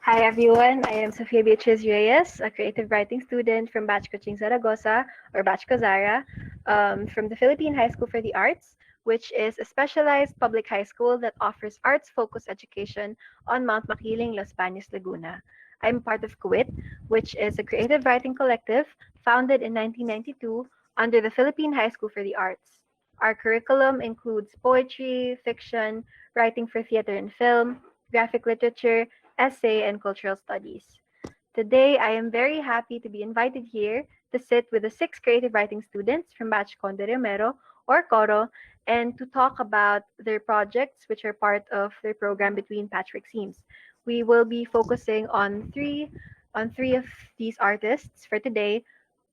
Hi everyone, I am Sophia Beatriz Reyes, a creative writing student from 𝒑𝒂𝒕𝒄𝒉𝒂𝒐𝒓𝒌 Zaragoza, or 𝒑𝒂𝒕𝒄𝒉𝒂𝒔, from the Philippine High School for the Arts, which is a specialized public high school that offers arts-focused education on Mount Makiling, Los Baños, Laguna. I'm part of Kuwit, which is a creative writing collective founded in 1992 under the Philippine High School for the Arts. Our curriculum includes poetry, fiction, writing for theater and film, graphic literature, essay, and cultural studies. Today, I am very happy to be invited here to sit with the six creative writing students from Batch Conde Romero or Coro and to talk about their projects, which are part of their program between Patchwork Seams. We will be focusing on three of these artists for today,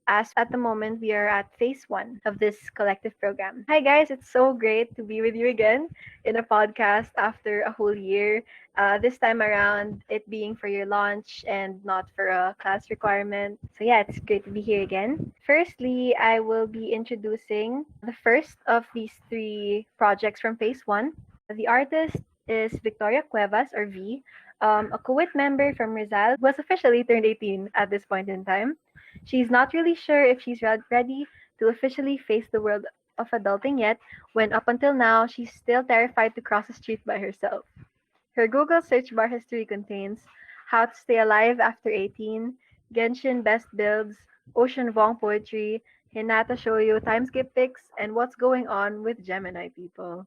as at the moment we are at phase one of this collective program. Hi, guys, it's so great to be with you again in a podcast after a whole year. This time around, it being for your launch and not for a class requirement. So, yeah, it's great to be here again. Firstly, I will be introducing the first of these three projects from phase one. The artist is Victoria Cuevas, or V, a Kuwait member from Rizal who has officially turned 18 at this point in time. She's not really sure if she's ready to officially face the world of adulting yet, when up until now, she's still terrified to cross the street by herself. Her Google search bar history contains how to stay alive after 18, Genshin best builds, Ocean Vuong poetry, Hinata Shoyo time skip pics, and what's going on with Gemini people.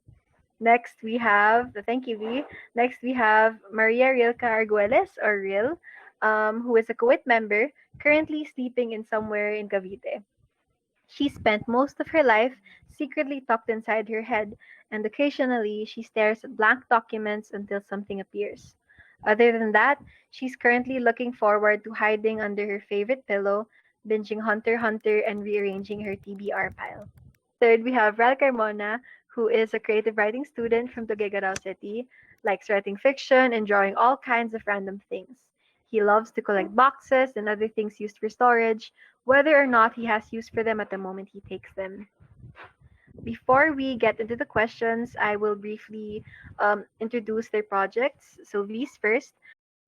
Next, we have, thank you, V. Next, we have Maria Rilke Arguelles, or Ril, who is a Kuwait member, currently sleeping in somewhere in Cavite. She spent most of her life secretly tucked inside her head, and occasionally she stares at blank documents until something appears. Other than that, she's currently looking forward to hiding under her favorite pillow, binging Hunter x Hunter, and rearranging her TBR pile. Third, we have Ral Carmona, who is a creative writing student from Tuguegarao City, likes writing fiction and drawing all kinds of random things. He loves to collect boxes and other things used for storage, whether or not he has use for them at the moment he takes them. Before we get into the questions, I will briefly introduce their projects. So V's first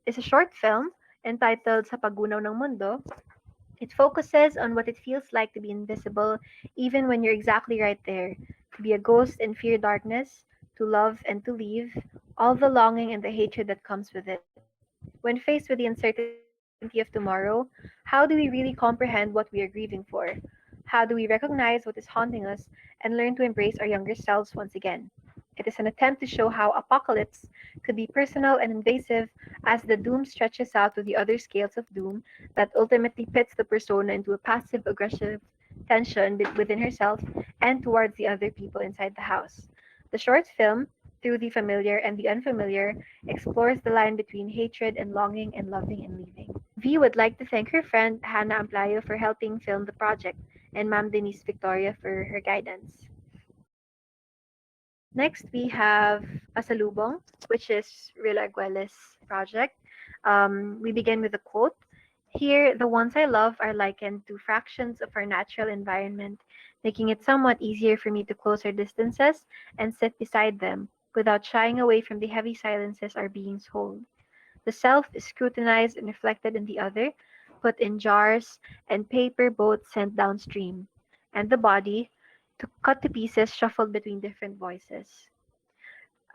is a short film entitled Sa Paggunaw ng Mundo. It focuses on what it feels like to be invisible, even when you're exactly right there, to be a ghost and fear darkness, to love and to leave, all the longing and the hatred that comes with it. When faced with the uncertainty of tomorrow, how do we really comprehend what we are grieving for? How do we recognize what is haunting us and learn to embrace our younger selves once again? It is an attempt to show how apocalypse could be personal and invasive as the doom stretches out to the other scales of doom that ultimately pits the persona into a passive aggressive tension within herself and towards the other people inside the house. The short film, Through the Familiar and the Unfamiliar, explores the line between hatred and longing and loving and leaving. V would like to thank her friend Hannah Amplayo for helping film the project and Ma'am Denise Victoria for her guidance. Next, we have Pasalubong, which is Rilke Arguelles' project. We begin with a quote. Here, the ones I love are likened to fractions of our natural environment, making it somewhat easier for me to close our distances and sit beside them without shying away from the heavy silences our beings hold. The self is scrutinized and reflected in the other, put in jars and paper boats sent downstream, and the body, cut to pieces, shuffled between different voices.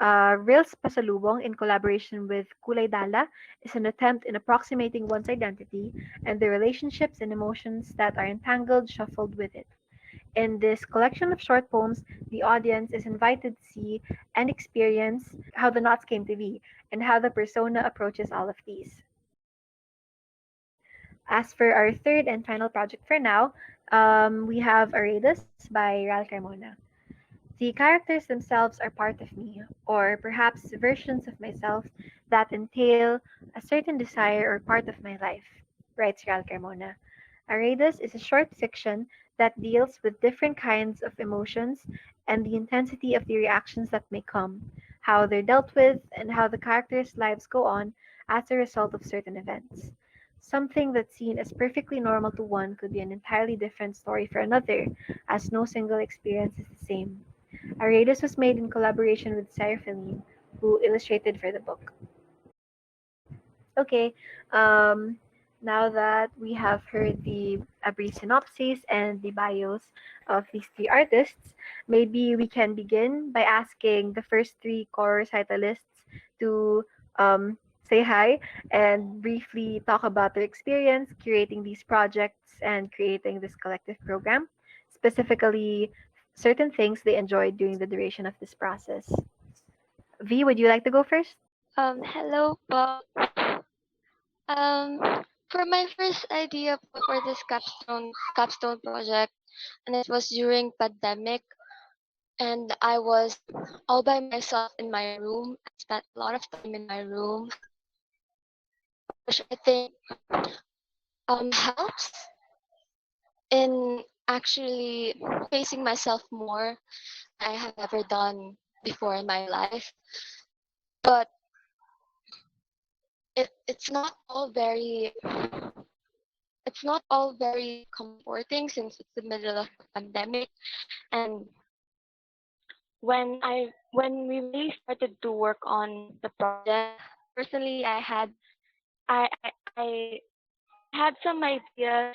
Ril's Pasalubong, in collaboration with Kulay Dala, is an attempt in approximating one's identity and the relationships and emotions that are entangled, shuffled with it. In this collection of short poems, the audience is invited to see and experience how the knots came to be and how the persona approaches all of these. As for our third and final project for now, we have Aredas by Ral Carmona. The characters themselves are part of me, or perhaps versions of myself that entail a certain desire or part of my life, writes Ral Carmona. Aredas is a short fiction that deals with different kinds of emotions and the intensity of the reactions that may come, how they're dealt with, and how the characters' lives go on as a result of certain events. Something that's seen as perfectly normal to one could be an entirely different story for another, as no single experience is the same. Aredas was made in collaboration with Sarah Feline, who illustrated for the book. Okay. Um, Now that we have heard a brief synopsis and the bios of these three artists, maybe we can begin by asking the first three core recitalists to say hi and briefly talk about their experience curating these projects and creating this collective program, specifically certain things they enjoyed during the duration of this process. V, would you like to go first? Hello po. For my first idea po for this capstone project, and it was during pandemic, and I was all by myself in my room. I spent a lot of time in my room, which I think helps in actually facing myself more than I have ever done before in my life. But it's not all very comforting since it's the middle of the pandemic. And when we really started to work on the project, personally I had some ideas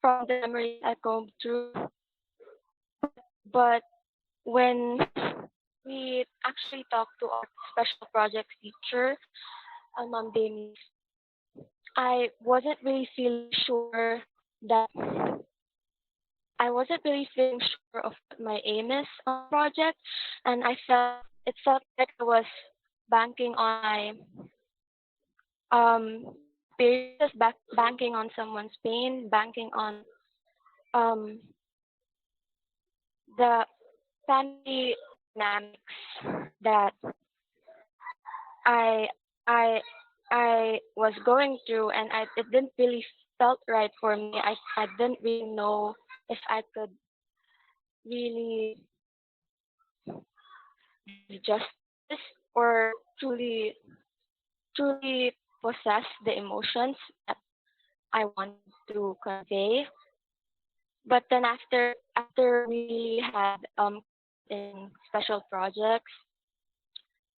from the memories I combed through, but when we actually talked to our special projects teacher, Ma'am Demi, I wasn't really feeling sure that I wasn't really feeling sure of what my aim is on the project, and it felt like I was banking on my experiences, banking on someone's pain, banking on um, the family dynamics that I I I was going through, and it didn't really felt right for me. I didn't really know if I could really give justice or truly possess the emotions that I wanted to convey. But then after we had in special projects,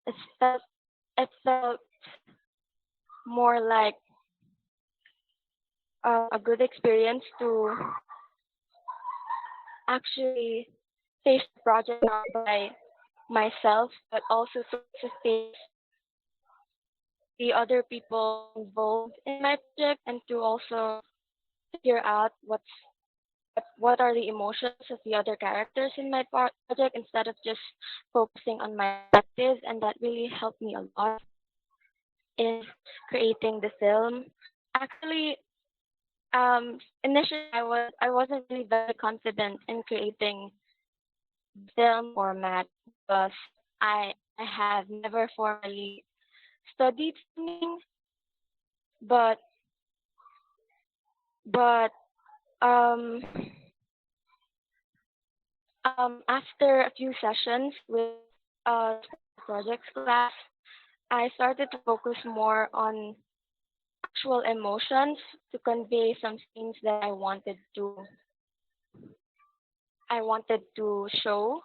it felt it felt more like a good experience to actually face the project not by myself, but also to face the other people involved in my project, and to also figure out what are the emotions of the other characters in my project instead of just focusing on my perspective. And that really helped me a lot in creating the film. Actually, initially I wasn't really very confident in creating the film format because I have never formally studied filming, but but um after a few sessions with projects class, I started to focus more on actual emotions to convey some things that I wanted to show.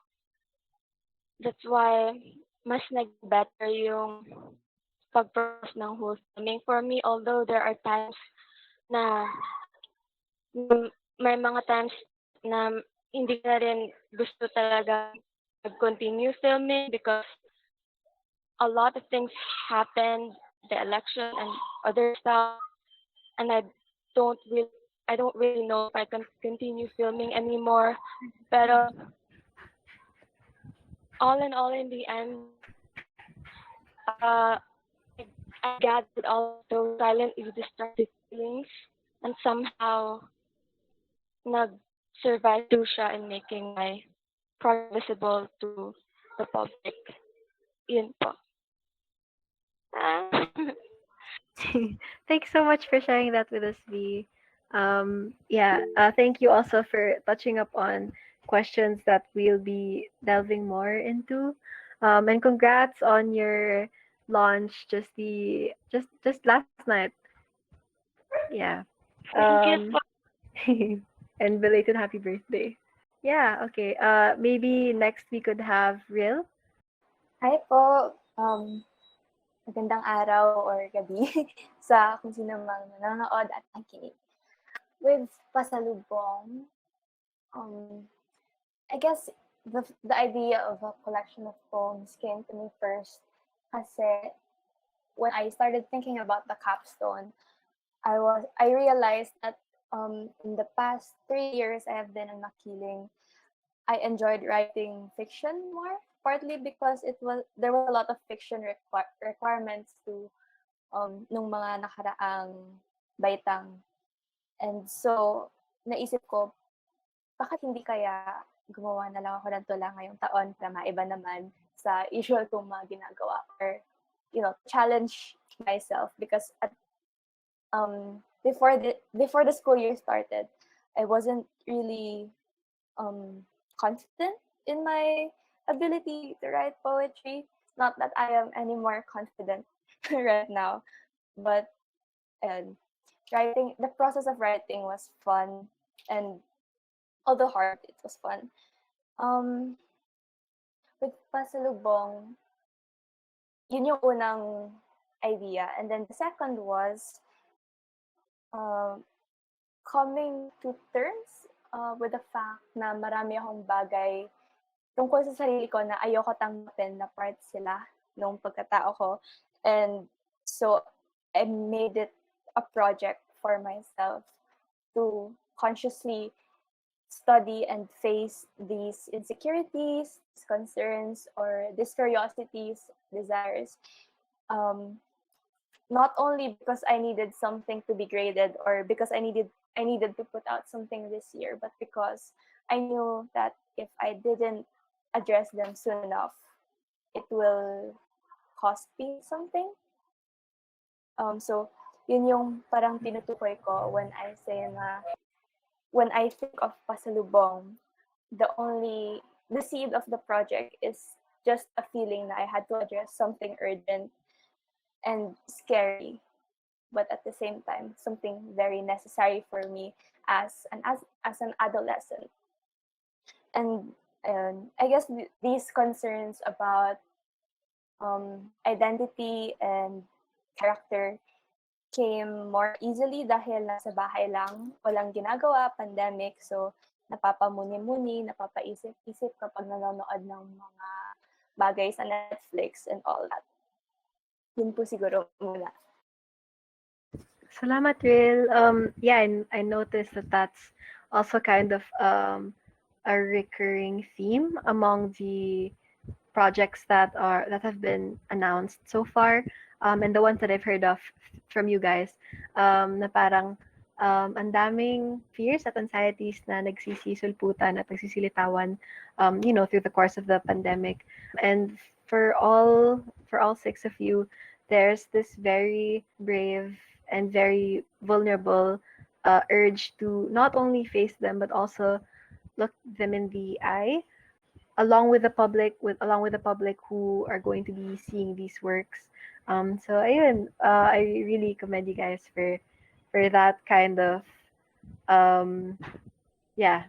That's why mas naging better yung pag-process ng whole filming for me. Although there are times na, na may mga times na hindi ko na rin gusto talaga mag-continue filming because a lot of things happened, the election and other stuff, and don't really I don't really know if I can continue filming anymore. Pero all in all, in the end, uh, I gathered all of those silently destructive feelings, and somehow nag-survive through siya in making my project visible to the public. Yun po. Ah. Thanks so much for sharing that with us, V. Yeah, thank you also for touching up on questions that we'll be delving more into. And congrats on your launch just last night. Yeah. Thank you Um, po. and belated happy birthday. Yeah, okay. Maybe next we could have Real. Hi po. magandang araw or gabi sa kung sino mang nanonood at nakikinig. With pasalubong, um, I guess the idea of a collection of poems came to me first kasi when I started thinking about the capstone, I realized that in the past 3 years I have been in Makiling, I enjoyed writing fiction more, partly because there was a lot of fiction requirements to nung mga nakaraang baitang. And so naisip ko, bakit hindi kaya gumawa na lang ako ng tula ngayong taon para maiba naman sa usual kong mga ginagawa, or challenge myself, because before the school year started, I wasn't really confident in my ability to write poetry. Not that I am any more confident right now, but and the process of writing was fun, and although hard, it was fun. Um, with Pasalubong, yun yung unang idea. And then the second was uh, coming to terms with the fact na marami akong bagay tungkol sa sarili ko na ayoko tanggapin na part sila nung pagkatao ko. And so I made it a project for myself to consciously study and face these insecurities, these concerns, or these curiosities, desires. Um, Not only because I needed something to be graded, or because I needed to put out something this year, but because I knew that if I didn't address them soon enough, it will cost me something. So yun yung parang tinutukoy ko when I think of Pasalubong, the seed of the project is just a feeling that I had to address something urgent and scary, but at the same time something very necessary for me as an adolescent. And I guess these concerns about identity and character came more easily dahil nasa bahay lang, walang ginagawa, pandemic, so napapamuni-muni, napapaisip-isip kapag nanonood ng mga bagay sa Netflix and all that. Yun po siguro muna. Salamat, Will. Yeah, I noticed that that's also kind of a recurring theme among the projects that have been announced so far, and the ones that I've heard of from you guys, na parang ang daming fears at anxieties na nagsisisulputan at nagsisilitawan, through the course of the pandemic. And for all six of you, there's this very brave and very vulnerable urge to not only face them but also look them in the eye along with the public who are going to be seeing these works. So ayun, I really commend you guys for that kind of yeah.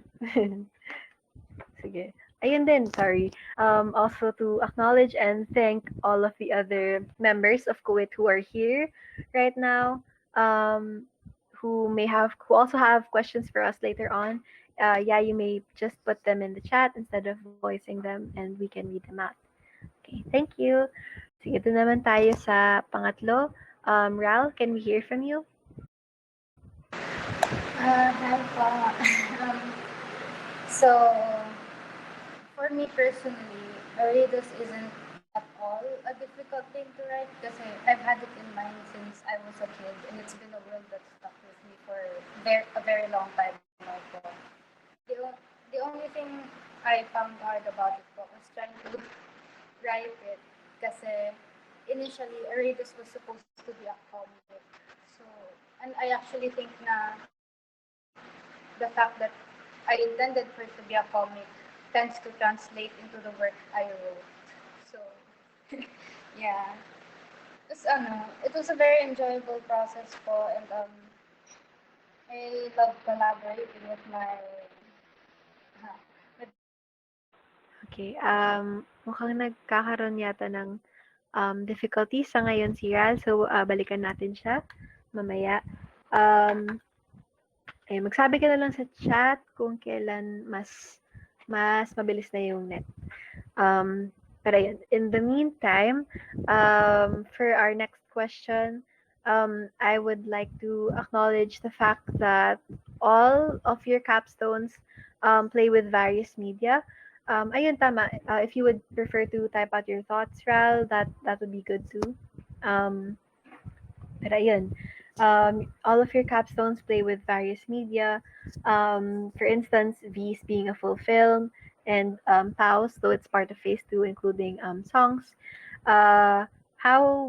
Sige. Ayun din, sorry. Also to acknowledge and thank all of the other members of Kuwait who are here right now, who also have questions for us later on. Yeah, you may just put them in the chat instead of voicing them, and we can read them out. Okay, thank you. Sige, doon naman tayo sa pangatlo. Ral, can we hear from you? Hi po. Um, so, for me personally, Aridos isn't at all a difficult thing to write kasi I've had it in mind since I was a kid, and it's been a world that stuck with me for a very long time now po. The only thing I found hard about it po was trying to write it kasi initially Aridos was supposed to be a comic. So, and I actually think na the fact that I intended for it to be a comic tends to translate into the work I wrote. So, yeah. It was a very enjoyable process po, and I love collaborating with with Okay, mukhang nagkakaroon yata ng difficulties sa ngayon si Ral. So, balikan natin siya mamaya. Um, magsabi ka na lang sa chat kung kailan mas mabilis na yung net. But ayun, in the meantime, for our next question, I would like to acknowledge the fact that all of your capstones play with various media. Ayun, tama. If you would prefer to type out your thoughts, Ral, that would be good too. Um, but ayun, all of your capstones play with various media. For instance, V's being a full film, and Pau's, though it's part of phase two, including songs. How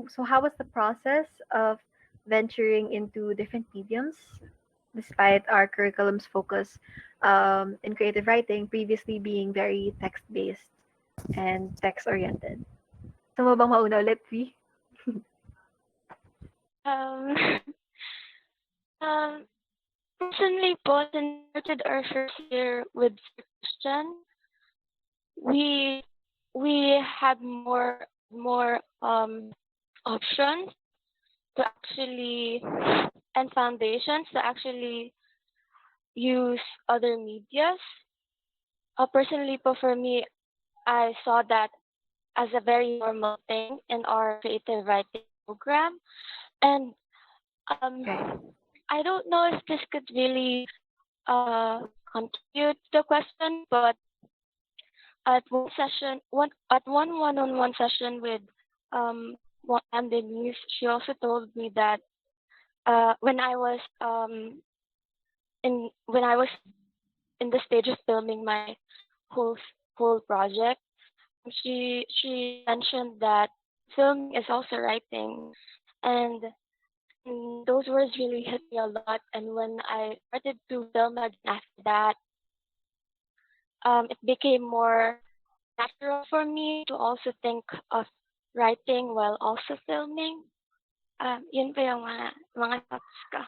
was the process of venturing into different mediums, despite our curriculum's focus in creative writing previously being very text-based and text-oriented? Gusto mo bang mauna ulit, V? Um, um, Personally, po, since we started our first year with fiction, we had more options to actually and foundations to actually use other medias. Personally, po, for me, I saw that as a very normal thing in our creative writing program, and Right. I don't know if this could really contribute to the question, but at one session, one-on-one session with Denise, she also told me that when I was when I was in the stage of filming my whole whole project, she mentioned that filming is also writing, and those words really hit me a lot. And when I started to film again after that, it became more natural for me to also think of writing while also filming. Yun pa yung mga thoughts ko.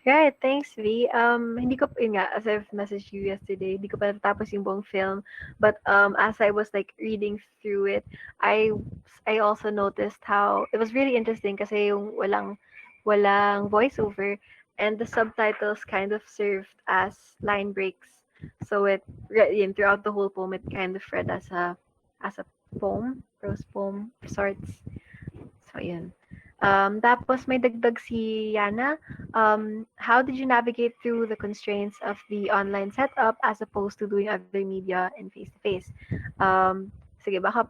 Right, thanks, V. Hindi ko, yun nga, as I've messaged you yesterday, hindi ko pa natapos yung buong film. But as I was like reading through it, I also noticed how it was really interesting kasi yung walang voiceover, and the subtitles kind of served as line breaks. So yun, throughout the whole poem, it kind of read as a poem, prose poem of sorts. So yun. Tapos may dagdag si Yana. How did you navigate through the constraints of the online setup as opposed to doing other media and face-to-face? Sige, baka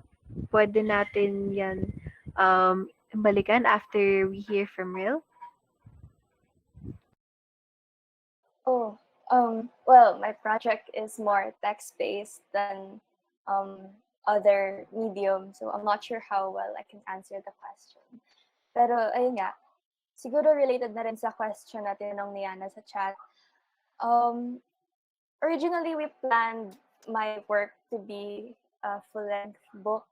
pwede natin yan balikan after we hear from Real. Oh, well, my project is more text-based than other medium, so I'm not sure how well I can answer the question. Pero ayun nga, siguro related na rin sa question na tinanong ni Yana sa chat. Originally, we planned my work to be a full-length book,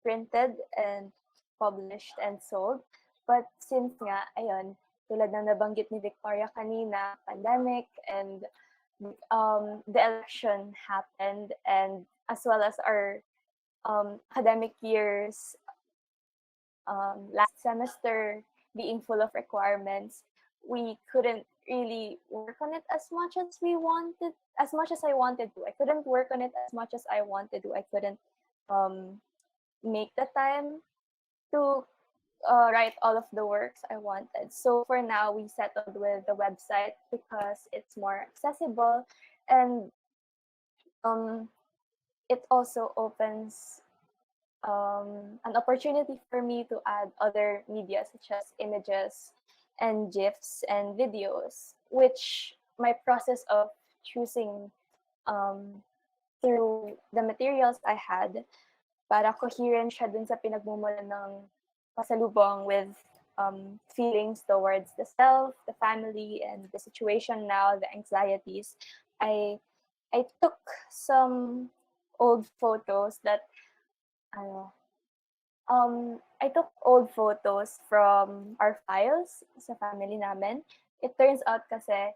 printed and published and sold. But since nga, ayun, tulad ng nabanggit ni Victoria kanina, pandemic and the election happened, and as well as our academic years last semester being full of requirements, we couldn't really work on it as much as we wanted, as much as I wanted to. I couldn't work on it as much as I wanted to. I couldn't make the time to write all of the works I wanted. So for now, we settled with the website because it's more accessible, and it also opens an opportunity for me to add other media such as images and GIFs and videos, which my process of choosing through the materials I had, para coherent siya dun sa pinagmumulan ng pasalubong with feelings towards the self, the family, and the situation now, the anxieties. I took some old photos that I took old photos from our files sa family namin. It turns out kasi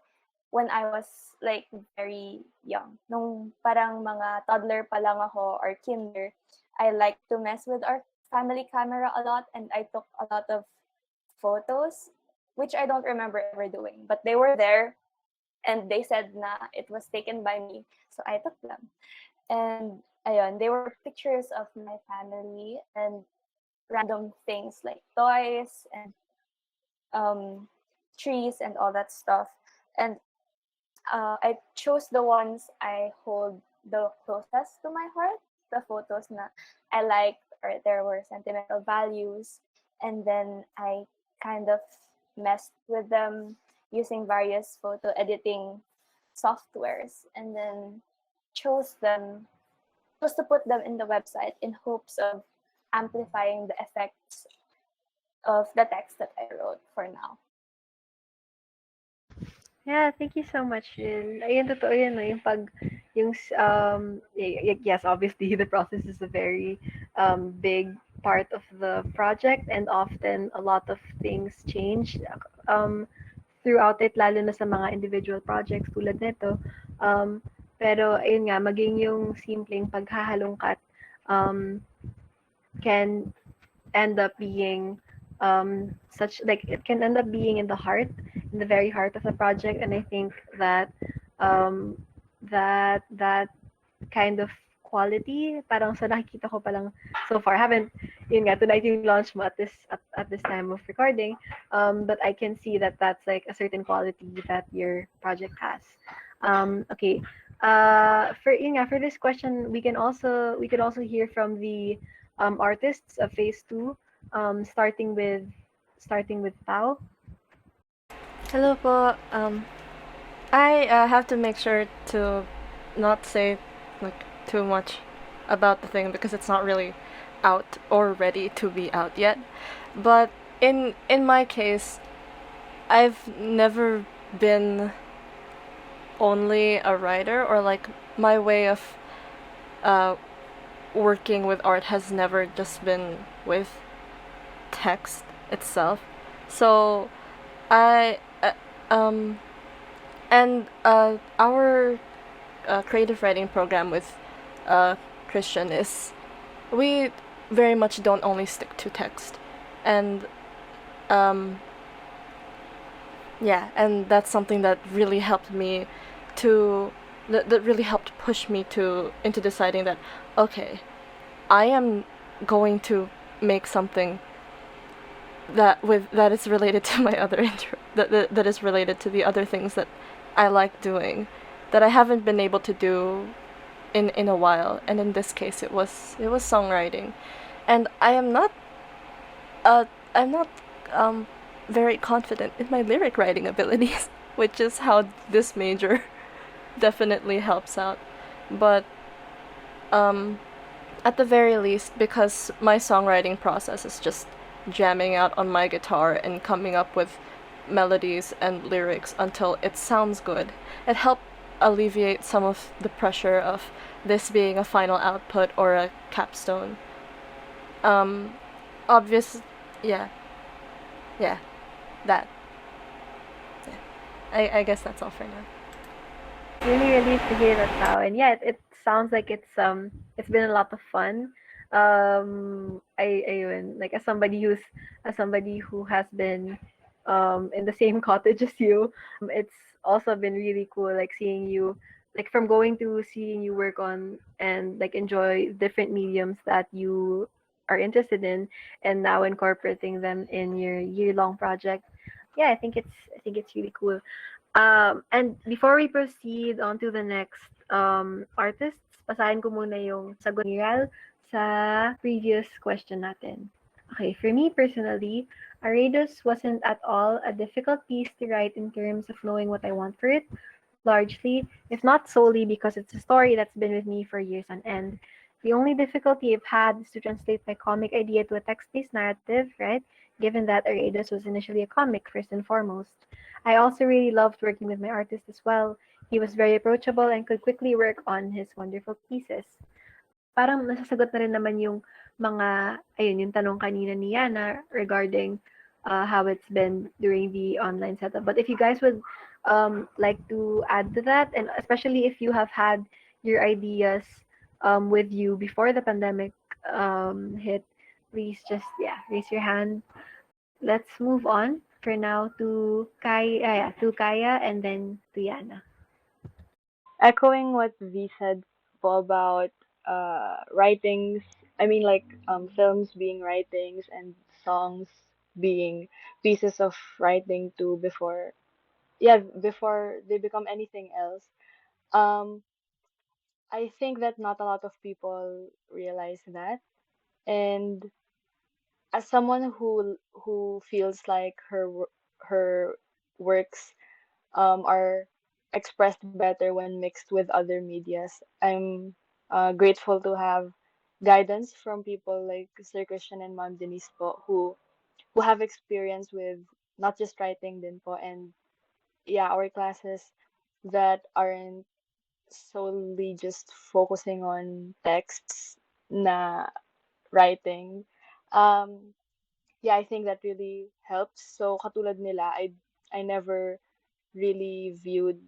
when I was like very young. Nung parang mga toddler pa lang ako or kinder, I liked to mess with our family camera a lot, and I took a lot of photos, which I don't remember ever doing. But they were there, and they said na it was taken by me, so I took them. And ayun, they were pictures of my family and random things like toys and um, trees and all that stuff. And I chose the ones I hold the closest to my heart, the photos na I liked or there were sentimental values. And then I kind of messed with them using various photo editing softwares, and then chose them chose to put them in the website in hopes of amplifying the effects of the text that I wrote for now. Yeah, thank you so much, Jill. Ayun, totoo yun, no? Yes, obviously, the process is a very big part of the project, and often a lot of things change um, throughout it, lalo na sa mga individual projects tulad nito. Pero, ayun nga, maging yung simpleng paghahalongkat um, can end up being such like it can end up being in the heart, in the very heart of the project. And I think that um, that kind of quality, parang sa nakikita ko pa lang so far, haven't, yun nga, tonight yung launch mo at this time of recording, but I can see that that's like a certain quality that your project has. Okay. For yun nga, for this question, we could also hear from the artists of phase two, starting with Pau. Hello po. I have to make sure to not say like too much about the thing because it's not really out or ready to be out yet. But in my case, I've never been only a writer, or like my way of working with art has never just been with text itself. So I and our creative writing program with Christian is, we very much don't only stick to text, and yeah, and that's something that really helped me that really helped push me into deciding that, okay, I am going to make something that is related to my other that is related to the other things that I like doing, that I haven't been able to do in a while. And in this case, it was songwriting, and I'm not very confident in my lyric writing abilities, which is how this major definitely helps out. But at the very least, because my songwriting process is just jamming out on my guitar and coming up with melodies and lyrics until it sounds good, it helped alleviate some of the pressure of this being a final output or a capstone. Obvious, yeah, that. Yeah. I guess that's all for now. Really relieved to hear that, Pao. And yeah, it sounds like it's been a lot of fun. Ayun, like as somebody who has been in the same cottage as you, it's also been really cool, like seeing you, like from going to seeing you work on and like enjoy different mediums that you are interested in, and now incorporating them in your year-long project. Yeah, I think it's really cool. And before we proceed on to the next artists, basahin ko muna yung sagot ni Ral sa previous question natin. Okay, for me personally, Aredos wasn't at all a difficult piece to write in terms of knowing what I want for it, largely, if not solely, because it's a story that's been with me for years on end. The only difficulty I've had is to translate my comic idea to a text-based narrative, right? Given that Aredos was initially a comic first and foremost. I also really loved working with my artist as well. He was very approachable and could quickly work on his wonderful pieces. Parang nasasagot na rin naman yung yung tanong kanina ni Yana regarding how it's been during the online setup. But if you guys like to add to that? And especially if you have had your ideas with you before the pandemic hit, please just yeah raise your hand. Let's move on for now to Kaya and then to Yana. Echoing what V said po about writings, I mean like films being writings and songs being pieces of writing too before before they become anything else. Um I think that not a lot of people realize that. And as someone who feels like her works are expressed better when mixed with other medias. I'm grateful to have guidance from people like Sir Christian and Ma'am Denise po, who have experience with not just writing din po, and yeah, our classes that aren't solely just focusing on texts na writing. Um, yeah, I think that really helps. So katulad nila, I never really viewed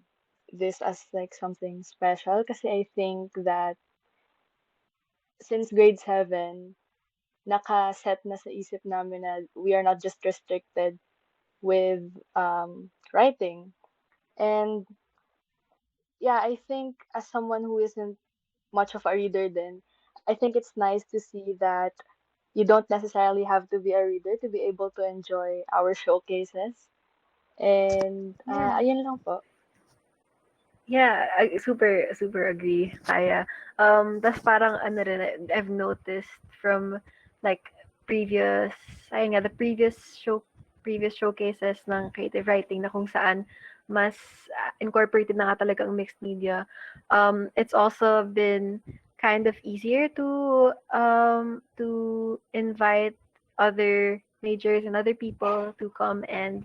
this as like something special kasi I think that since grade 7, nakaset na sa isip namin na we are not just restricted with writing. And yeah, I think as someone who isn't much of a reader then, I think it's nice to see that you don't necessarily have to be a reader to be able to enjoy our showcases. And Yeah. ayun lang po. Yeah, I super agree, Kaya. Tas parang ano rin, I've noticed from like previous, ayun nga, the previous showcases ng creative writing na kung saan mas incorporated na nga talaga ang mixed media. It's also been kind of easier to invite other majors and other people to come and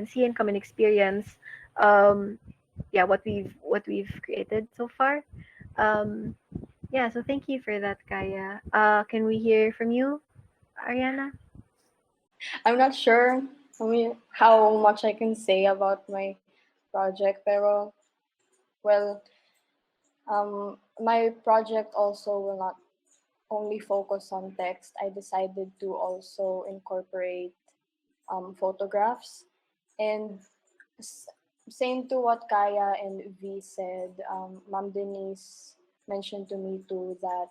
see and come and experience um yeah what we've created so far. um yeah, so thank you for that, Kaya. Can we hear from you, Ariana? I'm not sure how much I can say about my project, pero well, my project also will not only focus on text. I decided to also incorporate photographs, and s- same to what Kaya and V said. Ma'am Denise mentioned to me too that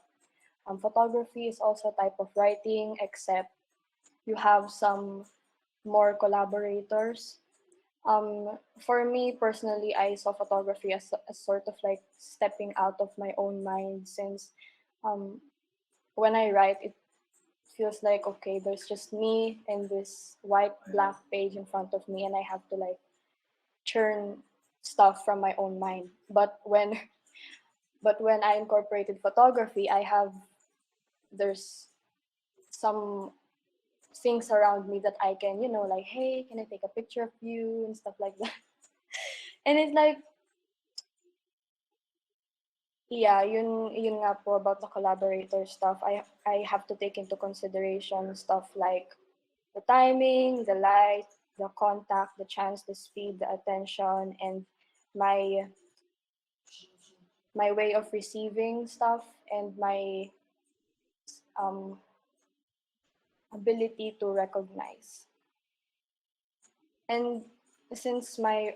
photography is also a type of writing, except you have some more collaborators. For me personally, I saw photography as a sort of like stepping out of my own mind, since um, when I write, it feels like, okay, there's just me and this white blank page in front of me, and I have to like churn stuff from my own mind. But when but when I incorporated photography, there's some things around me that I can, like, hey, can I take a picture of you and stuff like that. And it's like, yeah, yun nga po about the collaborator stuff. I have to take into consideration stuff like the timing, the light, the contact, the chance, the speed, the attention, and my my way of receiving stuff, and my um, ability to recognize. And since my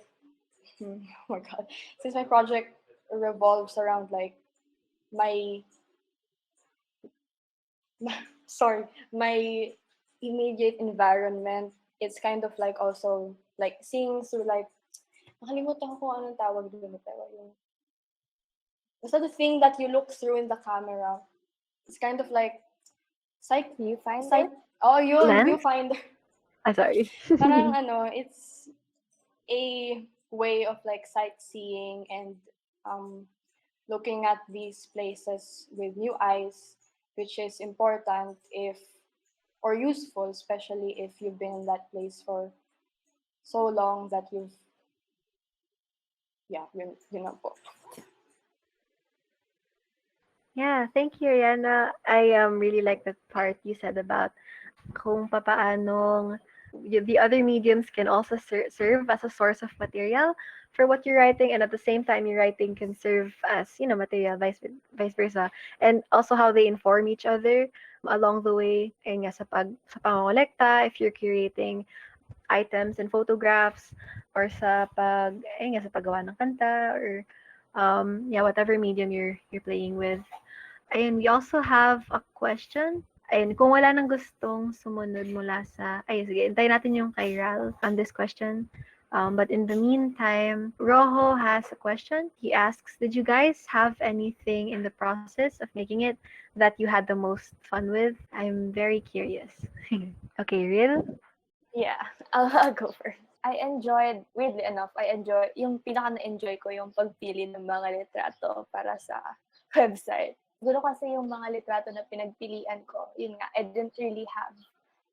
oh my god, since my project revolves around like my, sorry, my immediate environment, it's kind of like also like seeing through like, nakalimutan ko kung anong tawag dun, pero yung basta the thing that you look through in the camera. It's kind of like psych Viewfinder? psych oh yun, Lens? viewfinder. Sorry. Parang ano, it's a way of like sightseeing and um looking at these places with new eyes, which is important if or useful, especially if you've been in that place for so long that you've, yeah, yun na po. Yeah, thank you, Ariana. I really like that part you said about kung papaanong the other mediums can also serve as a source of material for what you're writing, and at the same time your writing can serve as material, vice versa, and also how they inform each other along the way. Ayun nga, sa pangongolekta, if you're curating items and photographs, or sa paggawa ng kanta, or yeah, whatever medium you're playing with. Ayun, we also have a question. Ayun, kung wala nang gustong sumunod mula sa... Ay, sige, hintayin natin yung kay Ral on this question. But in the meantime, Rojo has a question. He asks, did you guys have anything in the process of making it that you had the most fun with? I'm very curious. Okay, Real? Yeah, I'll go first. I enjoyed, weirdly enough, yung pinaka na-enjoy ko yung pagpili ng mga litrato para sa website. Siguro kasi yung mga litrato na pinagpilian ko, yun nga, I didn't really have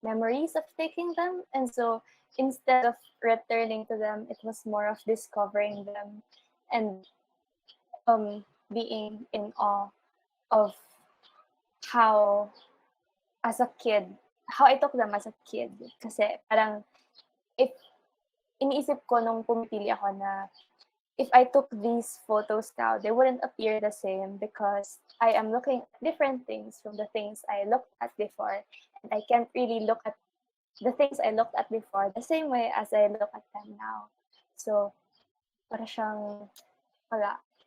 memories of taking them. And so instead of returning to them, it was more of discovering them and being in awe of how, as a kid, how I took them as a kid. Kasi parang, if iniisip ko nung pumipili ako na if I took these photos now, they wouldn't appear the same because I am looking at different things from the things I looked at before. And I can't really look at the things I looked at before the same way as I look at them now. So, para siyang,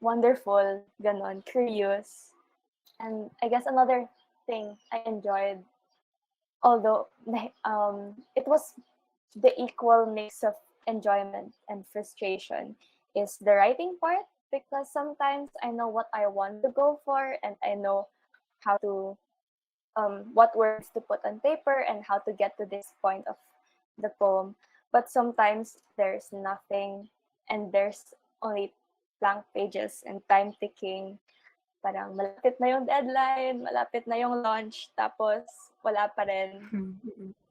wonderful, ganon, curious. And I guess another thing I enjoyed, although it was the equal mix of enjoyment and frustration, is the writing part, because sometimes I know what I want to go for and I know how to what words to put on paper and how to get to this point of the poem. But sometimes there's nothing and there's only blank pages and time ticking. Parang malapit na yung deadline, malapit na yung launch, tapos wala pa rin.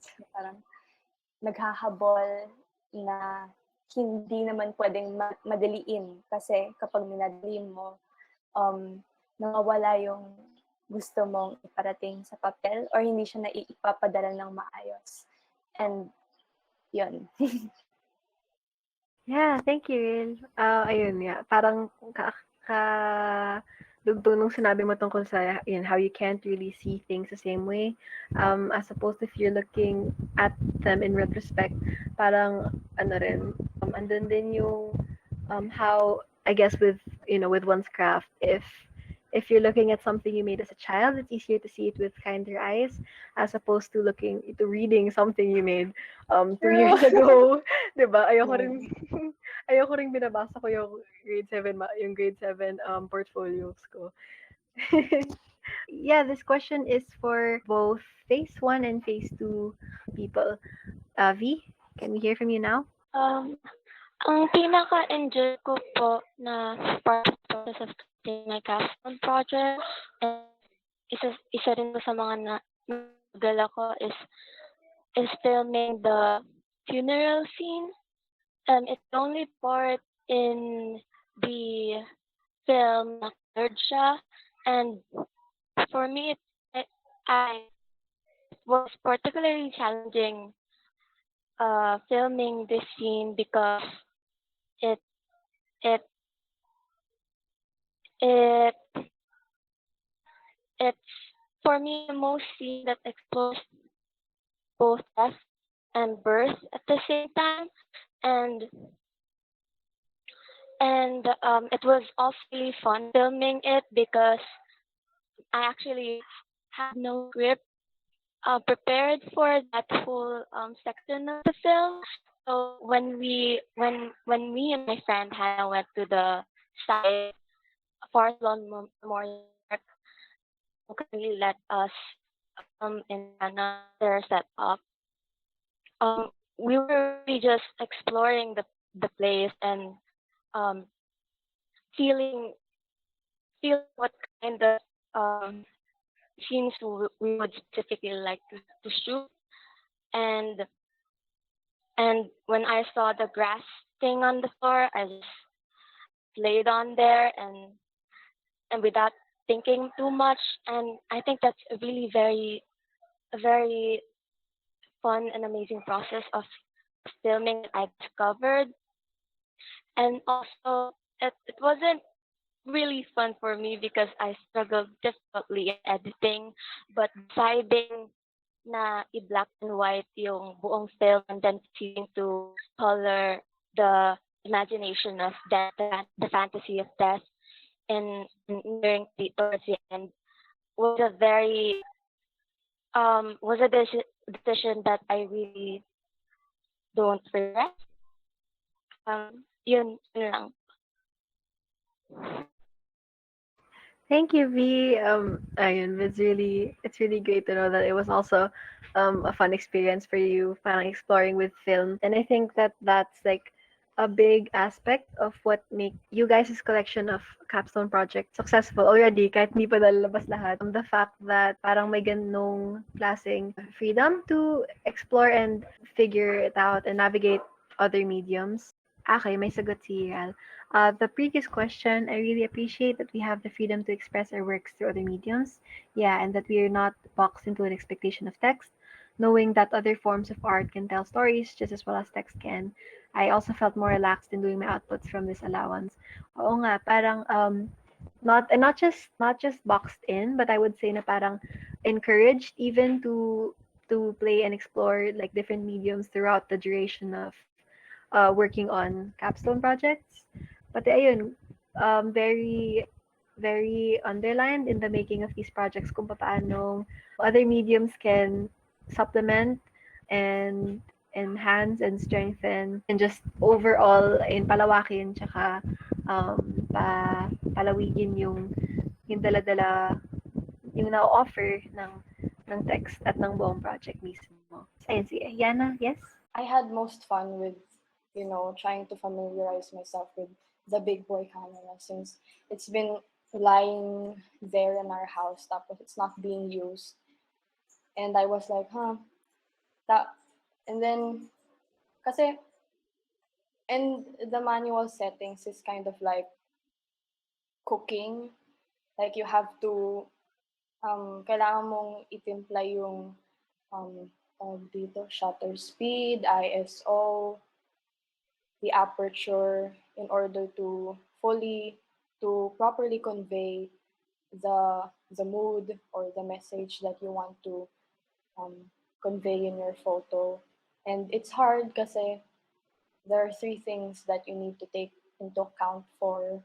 So, parang naghahabol na hindi naman pwedeng madaliin kasi kapag minadali mo, nawawala yung gusto mong iparating sa papel or hindi siya naipapadala ng maayos. And yun. Yeah, thank you, Rin. Ayun nga, parang dugtong nung sinabi mo tungkol sa how you can't really see things the same way. As opposed if you're looking at them in retrospect, parang ano rin, andun din yung how I guess with one's craft, if you're looking at something you made as a child, it's easier to see it with kinder eyes as opposed to reading something you made 2 years ago. 'Di ba? Ayoko rin binabasa ko yung grade 7 portfolios ko. Yeah, this question is for both phase 1 and phase 2 people. V, can we hear from you now? Ang pinaka-enjoy ko po na part of the process of creating my capstone project, and isa rin po sa mga nagal ako is filming the funeral scene. It's the only part in the film na colored siya, and for me, it was particularly challenging filming this scene because it it it it's for me the most scene that explores both death and birth at the same time, and it was also really fun filming it because I actually had no script prepared for that whole section of the film. So when me and my friend Hannah went to the site, Forest Lawn Memorial Park, kindly let us in another setup. We were really just exploring the place and um, feeling what kind of scenes we would specifically like to shoot. And when I saw the grass thing on the floor, I just laid on there and without thinking too much. And I think that's a really very fun and amazing process of filming that I discovered. And also, it wasn't really fun for me because I struggled difficultly in editing, but deciding na i-black and white yung buong film and then proceeding to color the imagination of death, the fantasy of death, and nearing towards the end was a very was a decision that I really don't regret. Yun lang. Thank you, V. Ayun, it's really great to know that it was also a fun experience for you, parang exploring with film. And I think that that's like a big aspect of what make you guys' collection of capstone project successful already, kahit hindi pa nalalabas lahat. The fact that parang may ganong klaseng freedom to explore and figure it out and navigate other mediums. Okay, may sagot si Ral. The previous question, I really appreciate that we have the freedom to express our works through other mediums. Yeah, and that we are not boxed into an expectation of text, knowing that other forms of art can tell stories just as well as text can. I also felt more relaxed in doing my outputs from this allowance. Oo nga, parang not just boxed in, but I would say na parang encouraged even to play and explore like different mediums throughout the duration of working on capstone projects. But ayun, very very underlined in the making of these projects kung paano other mediums can supplement and enhance and strengthen and just overall in palawakin tsaka palawigin yung dala-dala yung na-offer ng text at ng buong project mismo. Ayun, sige. Yana, yes? I had most fun with, trying to familiarize myself with the big boy camera since it's been lying there in our house, tapos it's not being used. And I was like, that, and then, kasi, and the manual settings is kind of like cooking. Like you have to, kailangan mong itimpla yung, dito, shutter speed, ISO, the aperture in order to properly convey the mood or the message that you want to convey in your photo. And it's hard kasi there are three things that you need to take into account for,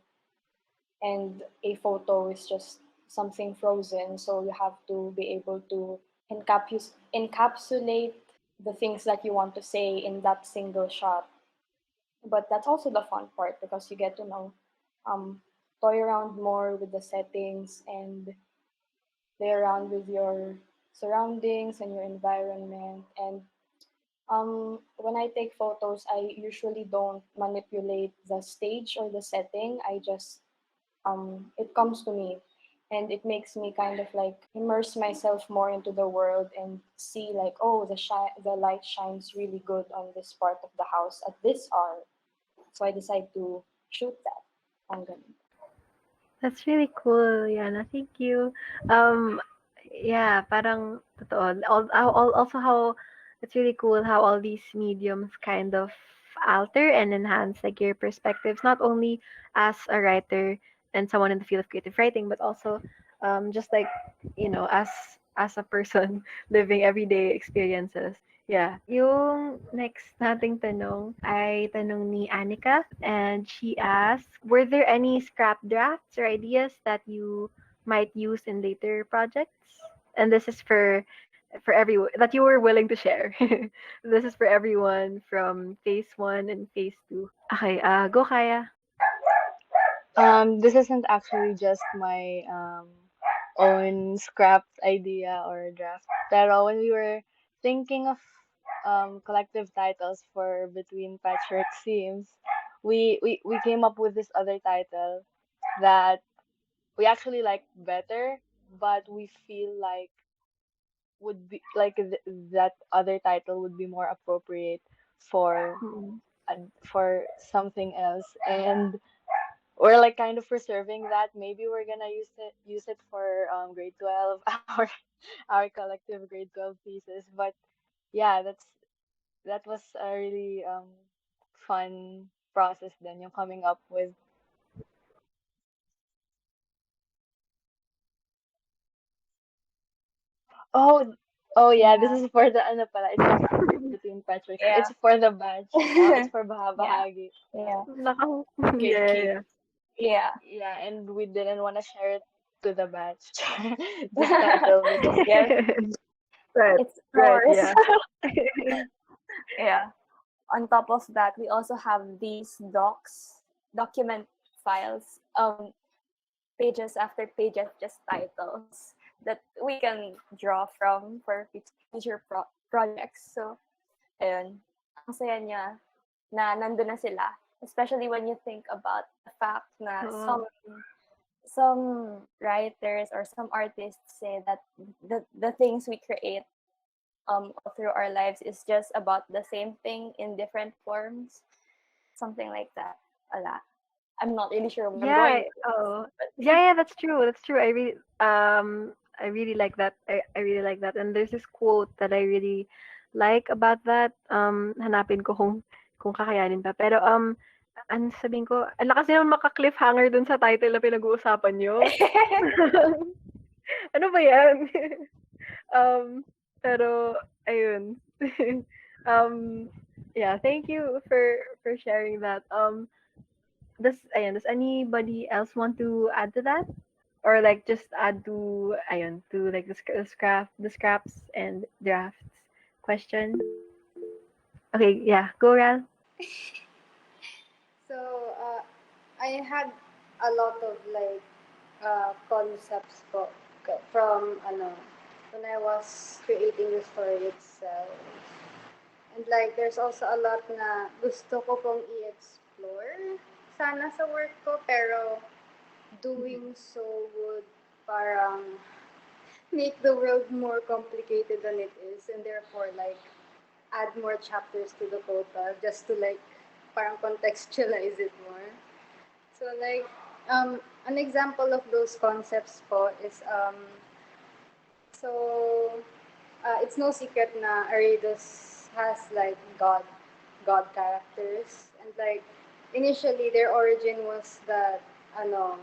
and a photo is just something frozen, so you have to be able to encapsulate the things that you want to say in that single shot. But that's also the fun part because you get to know, toy around more with the settings and play around with your surroundings and your environment. And when I take photos, I usually don't manipulate the stage or the setting. I just it comes to me, and it makes me kind of like immerse myself more into the world and see like, oh, the light shines really good on this part of the house at this hour, so I decide to shoot that. I'm gonna. That's really cool, Yana. Thank you. Um, yeah, parang totoo. Also how it's really cool how all these mediums kind of alter and enhance like your perspectives, not only as a writer and someone in the field of creative writing, but also just like as a person living everyday experiences. Yeah. Yung next nating tanong ay tanong ni Anika, and she asked, were there any scrap drafts or ideas that you might use in later projects? And this is for everyone that you were willing to share. This is for everyone from phase 1 and phase 2. Okay, go Kaya. This isn't actually just my own scrapped idea or draft. Pero when we were thinking of collective titles for Between Patchwork Seams, we came up with this other title that we actually like better, but we feel like would be like that other title would be more appropriate for Mm. for something else, and we're like kind of preserving that. Maybe we're gonna use it for grade 12 our collective grade 12 pieces, but yeah, that was a really fun process then yung coming up with. Oh, oh yeah, this Yeah. is for the ano pala. It's not between Patrick. Yeah. It's for the batch. It's for Yeah. Bahagi. Yeah. Yeah. Naka Okay, okay. yeah, Yeah. Yeah, and we didn't want to share it to the batch. This title because Yes. yeah. Right, It's right, ours. yeah. Yeah. On top of that, we also have these document files, pages after pages, just titles that we can draw from for future projects. So, ayun, ang saya niya na nandun na sila. Especially when you think about the fact na Oo. some writers or some artists say that the things we create all through our lives is just about the same thing in different forms, something like that. Ala. I'm not really sure where I'm going Yeah, with oh. this, but Yeah, yeah, that's true. That's true. I really like that. I really like that. And there's this quote that I really like about that. Hanapin ko kung kakayanin pa. Pero ano sabihin ko, ang lakas naman maka-cliffhanger dun sa title na pinag-uusapan nyo. Ano ba yan? um, pero ayun. um, yeah, thank you for sharing that. Does anybody else want to add to that? Or like just add to ayun, to like the scraps and drafts question? Okay, yeah, go Ral. So, I had a lot of like concepts from ano when I was creating the story itself. And like there's also a lot na gusto ko pong i-explore sana sa work ko pero doing so would parang make the world more complicated than it is and therefore like add more chapters to the quota just to like parang contextualize it more. So like an example of those concepts po is so it's no secret na Aridus has like god characters and like initially their origin was that ano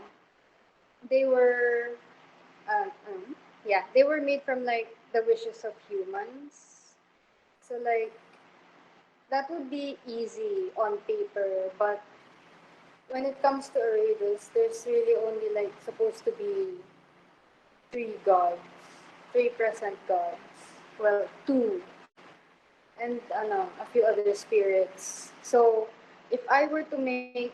they were yeah they were made from like the wishes of humans. So like that would be easy on paper, but when it comes to Aridus, there's really only like supposed to be three gods, three present gods. Well, two, and a few other spirits. So if I were to make,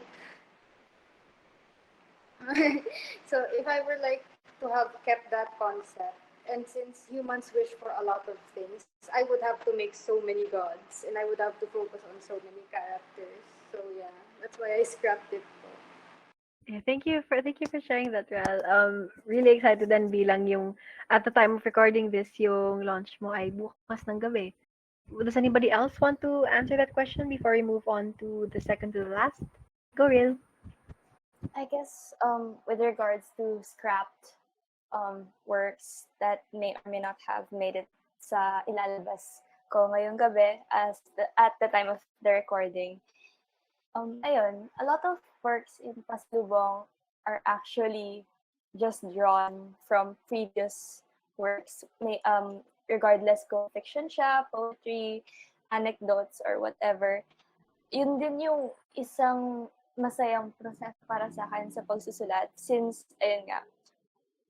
so if I were like to have kept that concept, and since humans wish for a lot of things, I would have to make so many gods, and I would have to focus on so many characters. So yeah, that's why I scrapped it. Yeah, thank you for sharing that, Ral. Really excited din bilang yung at the time of recording this, yung launch mo ay bukas ng gabi. Does anybody else want to answer that question before we move on to the second to the last? Go real. I guess with regards to scrapped works that may or may not have made it sa ilalabas ko ngayong gabi at the time of the recording. Ayun, a lot of works in Paslubong are actually just drawn from previous works, regardless kung fiction siya, poetry, anecdotes, or whatever. Yun din yung isang masayang proseso para sa akin sa pagsusulat since, ayun nga,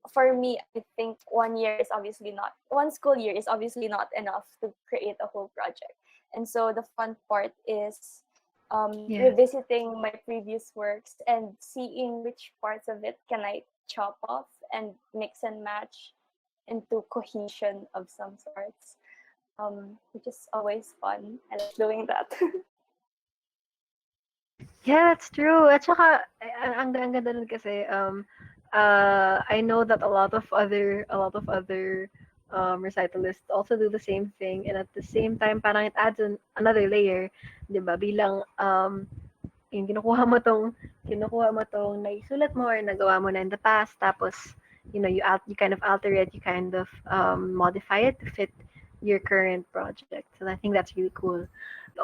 for me, I think 1 year is obviously not, one school year is obviously not enough to create a whole project. And so the fun part is Yeah. revisiting my previous works and seeing which parts of it can I chop off and mix and match into cohesion of some sorts, which is always fun. I like doing that. Yeah, that's true. At saka, ang ganda nun kasi, I know that a lot of other recitalists also do the same thing, and at the same time, parang it adds another layer, 'di ba? Bilang yung kinukuha mo tong naisulat mo or nagawa mo na in the past, tapos you kind of alter it, you kind of modify it to fit your current project. So I think that's really cool.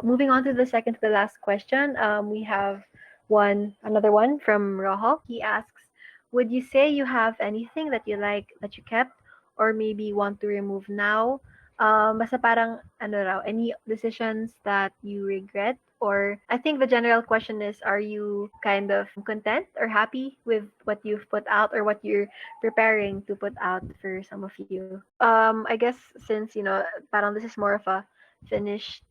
Moving on to the second to the last question, we have another one from Rojo. He asks, would you say you have anything that you like that you kept or maybe want to remove now? Basta parang ano raw, any decisions that you regret, or I think the general question is, are you kind of content or happy with what you've put out or what you're preparing to put out for some of you? I guess since parang this is more of a finished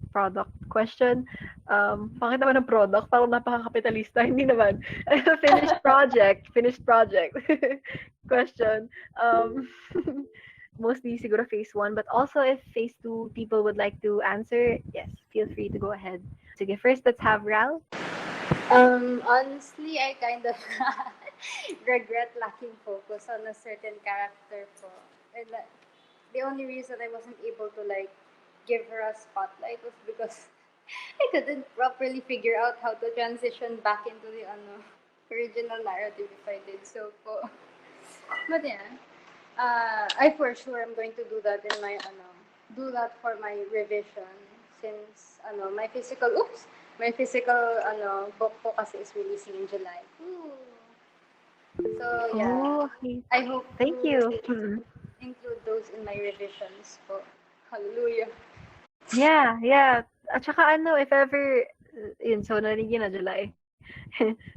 product question. Pangit naman ng product, parang napaka-kapitalista. Hindi naman. Finished project question. Mostly siguro phase 1, but also if phase 2 people would like to answer, yes, feel free to go ahead. Sige, first let's have Ral. Honestly, I kind of regret lacking focus on a certain character po. And the only reason I wasn't able to give her a spotlight was because I couldn't properly figure out how to transition back into the original narrative if I did so po. But yeah, I for sure am going to do that in my for my revision since my physical book po kasi is releasing in July. Ooh. So yeah, Oh, okay. I hope Thank to you. Mhm. include those in my revisions po. Hallelujah. Yeah, yeah. At saka ano, if ever, yun, so narinig yun na July.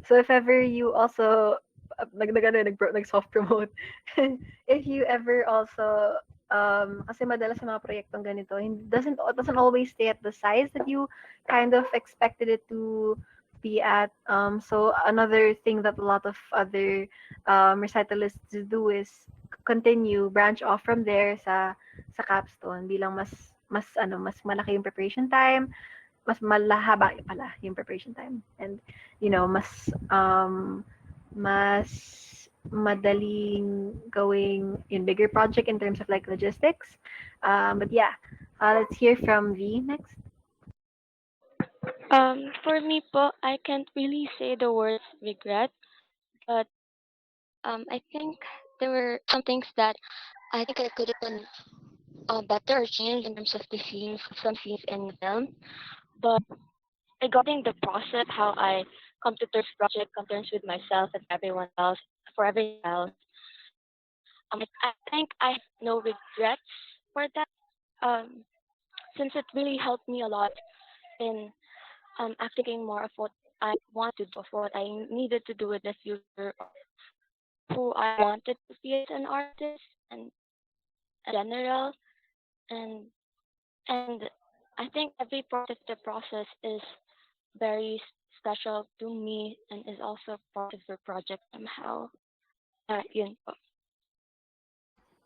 So if ever you also nag-soft promote, if you ever also kasi madalas sa mga proyektong ganito, it doesn't always stay at the size that you kind of expected it to be at. So another thing that a lot of other recitalists do is branch off from there sa capstone bilang mas malaki yung preparation time, mas malahaba pala yung preparation time. And, mas madaling going in bigger project in terms of like logistics. But yeah, let's hear from V next. For me po, I can't really say the word regret, but I think there were some things that I think I could have done better or changed in terms of the scenes, some scenes in the film. But regarding the process, how I come to terms with project, come to terms with myself and everyone else, for everyone else, I think I have no regrets for that. Um, since it really helped me a lot in thinking more of what I want to do, of what I needed to do in the future, of who I wanted to be as an artist and in general. And and I think every part of the process is very special to me and is also part of the project somehow. Yun po.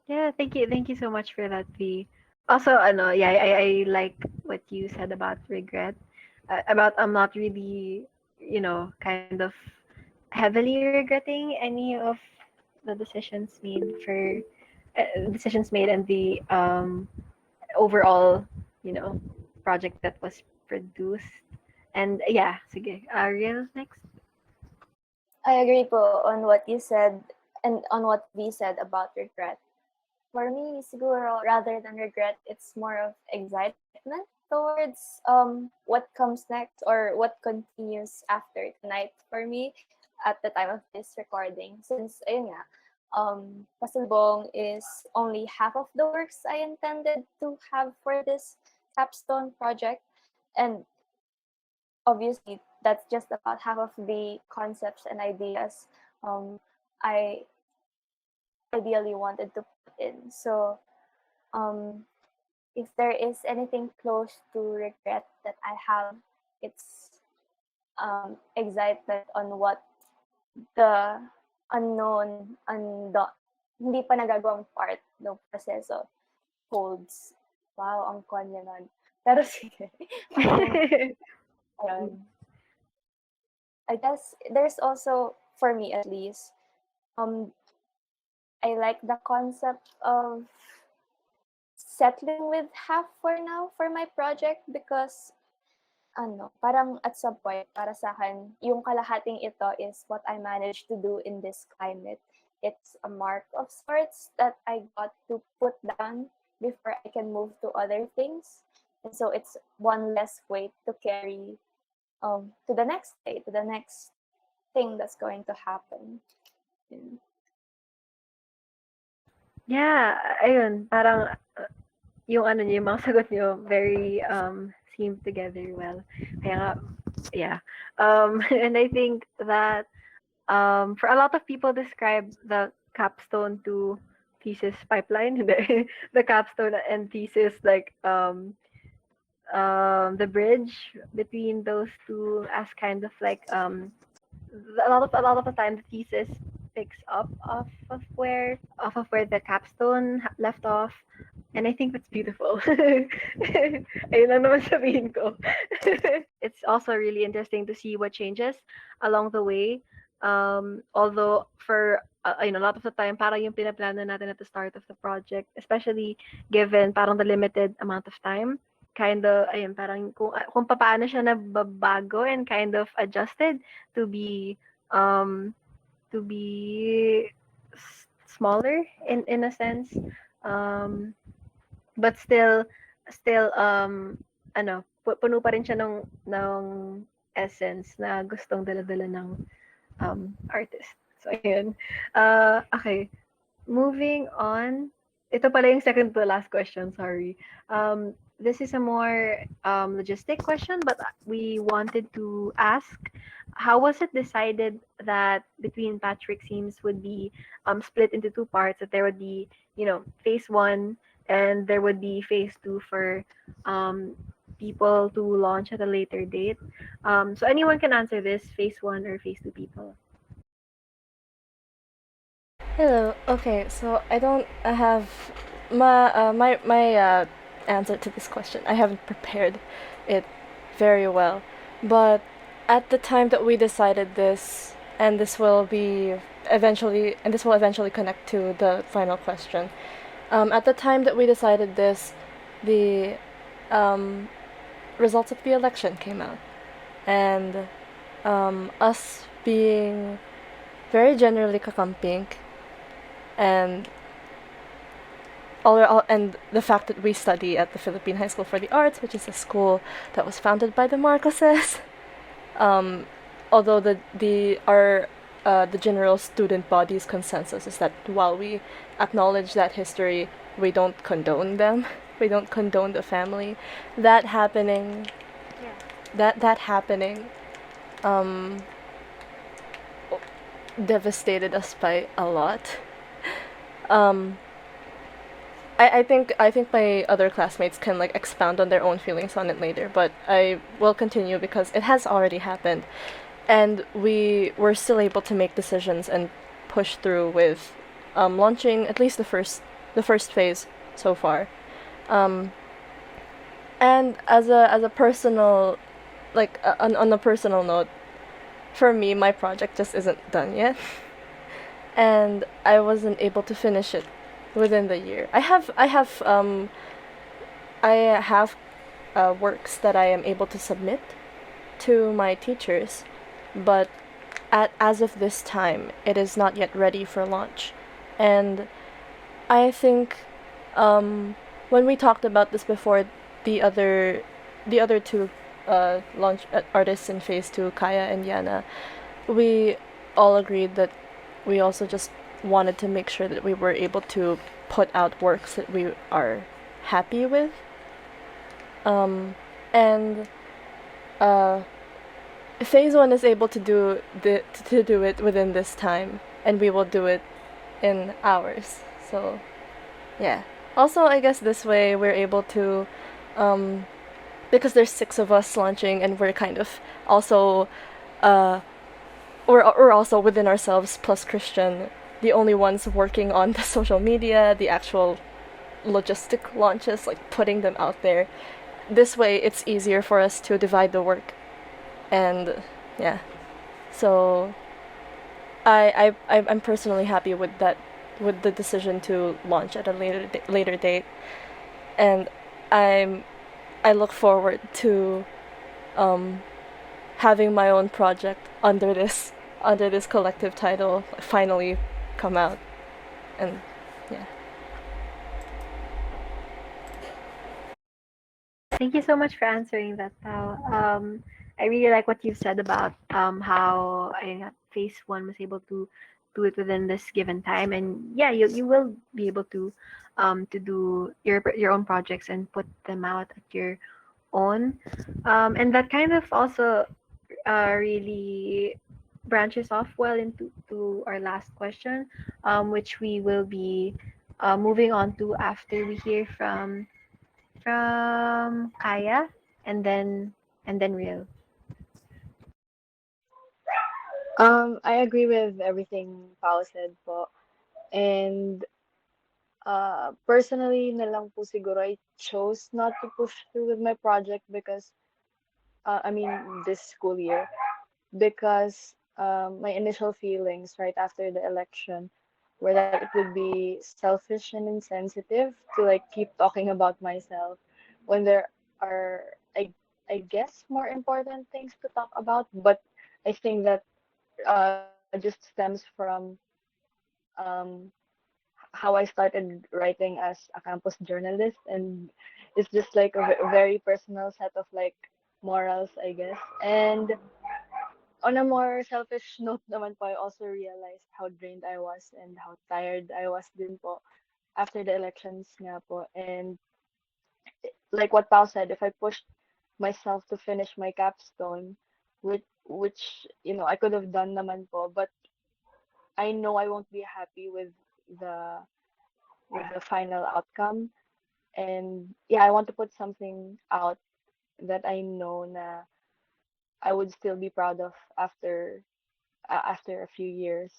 Yeah, thank you so much for that, V. Also, yeah, I like what you said about regret. About I'm not really, kind of heavily regretting any of the decisions made and the overall, you know, project that was produced. And yeah, sige, Ariel next. I agree po on what you said and on what we said about regret. For me, siguro, rather than regret, it's more of excitement towards what comes next or what continues after tonight for me at the time of this recording. Since, ayun nga, Pasalbong is only half of the works I intended to have for this capstone project. And obviously, that's just about half of the concepts and ideas I ideally wanted to put in. So, um, if there is anything close to regret that I have, it's excitement on what the unknown, hindi pa nagagawang part ng proseso holds. Wow, ang kwan nun. Pero sige. Ayun. I guess there's also, for me at least, I like the concept of settling with half for now for my project because parang at some point, para sa akin, yung kalahating ito is what I managed to do in this climate. It's a mark of sorts that I got to put down before I can can move to other things, and so it's one less weight to carry to the next day, to the next thing that's going to happen. Yun. Yeah, ayun, parang yung ano niyo, yung mga sagot niyo very seem together well. Kaya nga, yeah. And I think that for a lot of people describe the capstone to thesis pipeline, the capstone and thesis like the bridge between those two as kind of like a lot of the time the thesis picks up off of where the capstone left off, and I think that's beautiful. Ayun lang naman sabihin ko. It's also really interesting to see what changes along the way. Although for a lot of the time parang yung pinaplano natin at the start of the project, especially given parang the limited amount of time, kind of ayun parang kung paano siya nababago and kind of adjusted to be um to be smaller in a sense, but still puno pa rin siya ng essence na gustong dala-dala ng artist. So ayun. Okay, moving on. Ito pala yung second to last question, sorry. This is a more logistic question, but we wanted to ask, how was it decided that between Patrick Seams would be split into two parts, that there would be, phase one and there would be phase two for people to launch at a later date? So anyone can answer this, phase one or phase two people. Hello. Okay, so I have my answer to this question. I haven't prepared it very well, but at the time that we decided this, and this will eventually connect to the final question. At the time that we decided this, the results of the election came out, and us being very generally kakamping, and and the fact that we study at the Philippine High School for the Arts, which is a school that was founded by the Marcoses. Although the general student body's consensus is that while we acknowledge that history, we don't condone them. We don't condone the family. That happening, devastated us by a lot. I think my other classmates can like expound on their own feelings on it later, but I will continue because it has already happened, and we were still able to make decisions and push through with launching at least the first phase so far. And as a personal, like on a personal note, for me, my project just isn't done yet. And I wasn't able to finish it within the year. I have works that I am able to submit to my teachers, but as of this time, it is not yet ready for launch. And I think when we talked about this before, the other two launch artists in phase two, Kaya and Yana, we all agreed that we also just wanted to make sure that we were able to put out works that we are happy with. And phase one is able to do it within this time, and we will do it in hours. So yeah. Also, I guess this way we're able to, because there's 6 of us launching, and we're kind of also we're also within ourselves plus Christian, the only ones working on the social media, the actual logistic launches, like putting them out there. This way, it's easier for us to divide the work, and yeah. So I'm personally happy with that, with the decision to launch at a later date, and I look forward to having my own project under this collective title finally come out, and yeah. Thank you so much for answering that, Pao. I really like what you've said about how phase one was able to do it within this given time, and yeah, you will be able to do your own projects and put them out at your own, and that kind of also really branches off well into to our last question, which we will be moving on to after we hear from Kaya, and then Real. I agree with everything Pao said po. And personally na lang po siguro I chose not to push through with my project because I mean this school year because my initial feelings right after the election were that it would be selfish and insensitive to like keep talking about myself when there are I guess more important things to talk about, but I think that just stems from um, how I started writing as a campus journalist, and it's just like a very personal set of like morals, I guess. And on a more selfish note naman po, I also realized how drained I was and how tired I was din po after the elections nga po. And like what Pao said, if I pushed myself to finish my capstone, which you know I could have done naman po, but I know I won't be happy the with the final outcome. And yeah, I want to put something out that I know na I would still be proud of after a few years.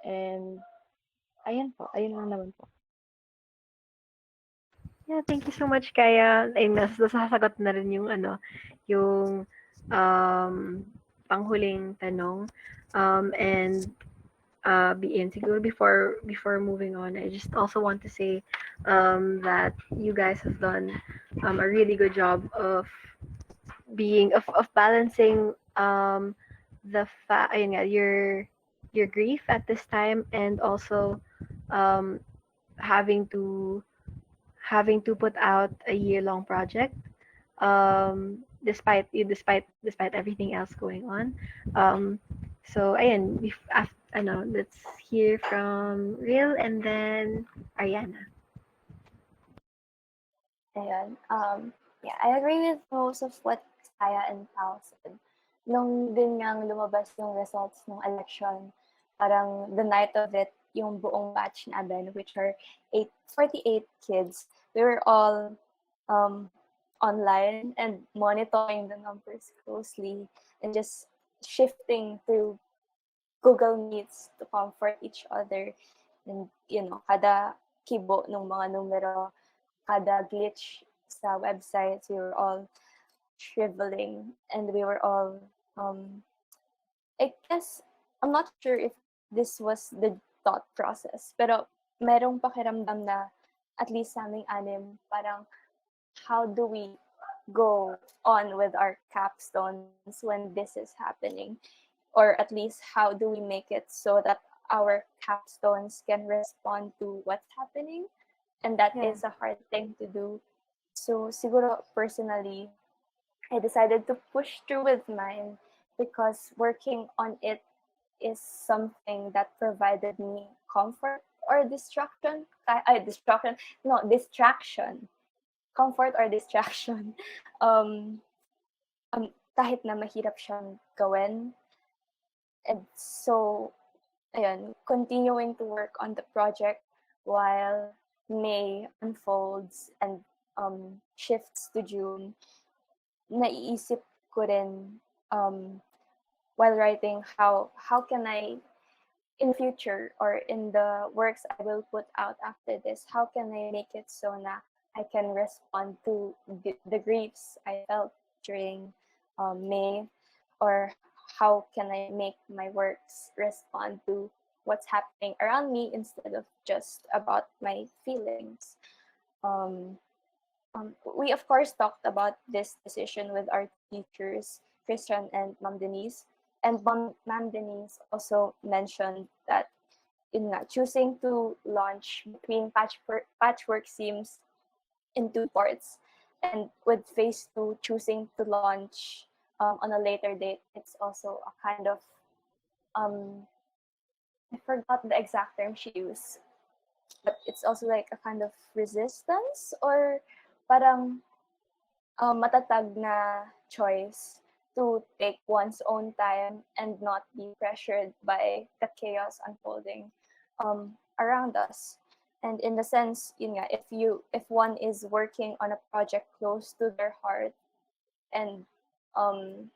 And ayun lang naman po. Yeah, thank you so much, Kaya. Ay, nasasagot na rin yung yung um, panghuling tanong. And BN, siguro before moving on, I just also want to say that you guys have done a really good job of of balancing ayun nga, your grief at this time, and also um, having to put out a year-long project, despite everything else going on. So ayan, let's hear from Real, and then Ariana. Ayun. Yeah, I agree with most of what Saya and Pao said. Nung din ngang lumabas yung results ng election, parang the night of it, yung buong batch namin, which are 48 kids, we were all um, online and monitoring the numbers closely and just shifting through Google Meets to comfort each other. And, kada kibo ng mga numero, kada glitch sa websites, we were all shriveling and we were all, I guess, I'm not sure if this was the thought process, pero merong pakiramdam na at least sa aming anim, parang how do we go on with our capstones when this is happening? Or at least how do we make it so that our capstones can respond to what's happening? And that Yeah. is a hard thing to do. So siguro personally, I decided to push through with mine because working on it is something that provided me comfort or distraction. Distraction, no, distraction. Comfort or distraction. Um, Kahit na mahirap siyang gawin. And so, ayun, continuing to work on the project while May unfolds and shifts to June, naiisip ko rin while writing how can I in future or in the works I will put out after this, how can I make it so na I can respond to the griefs I felt during May, or how can I make my works respond to what's happening around me instead of just about my feelings. Um, we of course talked about this decision with our teachers, Christian and Mom Denise. And Ma'am Denise also mentioned that in choosing to launch between patchwork seams in two parts, And with phase two choosing to launch on a later date, it's also a kind of um, I forgot the exact term she used, but it's also like a kind of resistance or parang matatag na choice to take one's own time and not be pressured by the chaos unfolding around us. And in the sense, yun nga, if one is working on a project close to their heart and um,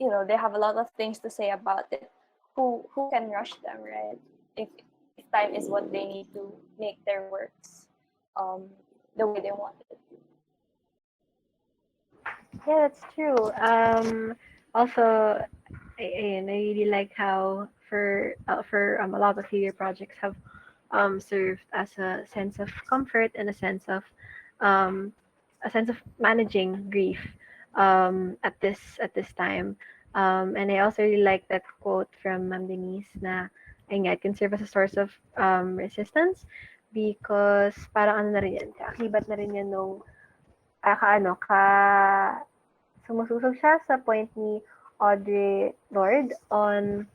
they have a lot of things to say about it, who can rush them, right? If time is what they need to make their works um, the way they want it. Yeah, that's true. Also, I really like how for a lot of you, your projects have served as um, a sense of managing grief at this time. And I also really like that quote from Ma'am Denise na ayun nga, it can serve as a source of resistance because parang ano na rin yan, kaakibat na rin yan nung sumususog siya sa point ni Audre Lorde on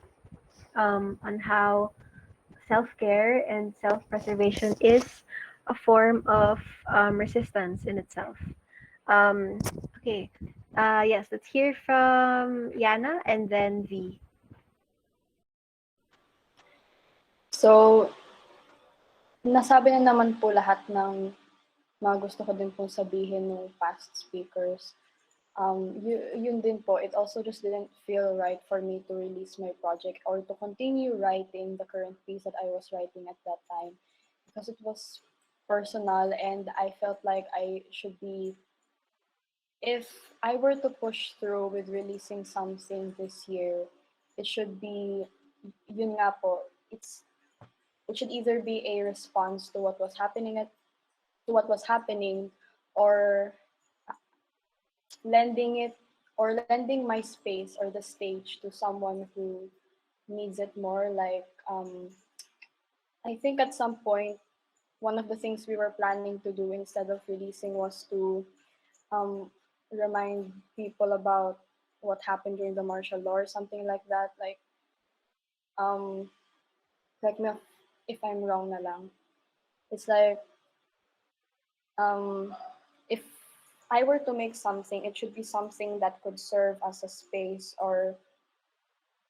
how self-care and self-preservation is a form of resistance in itself. Um, okay. Yes, let's hear from Yana and then V. So, nasabi na naman po lahat ng mga gusto ko din pong sabihin ng past speakers. Yun din po, it also just didn't feel right for me to release my project or to continue writing the current piece that I was writing at that time because it was personal and I felt like I should be, if I were to push through with releasing something this year, it should be, yun nga po, it should either be a response to what was happening or lending it or lending my space or the stage to someone who needs it more. Like I think at some point one of the things we were planning to do instead of releasing was to um, remind people about what happened during the martial law or something like that. Um like me if I'm wrong na lang. It's like um if I were to make something, it should be something that could serve as a space or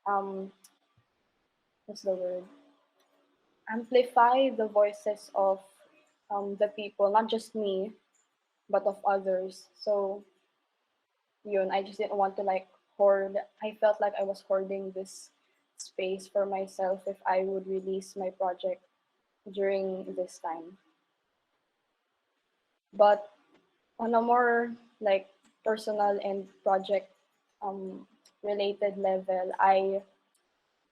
um what's the word? Amplify the voices of the people, not just me, but of others. So yun, I just didn't want to like hoard. I felt like I was hoarding this space for myself if I would release my project during this time. But on a more like personal and project related level, I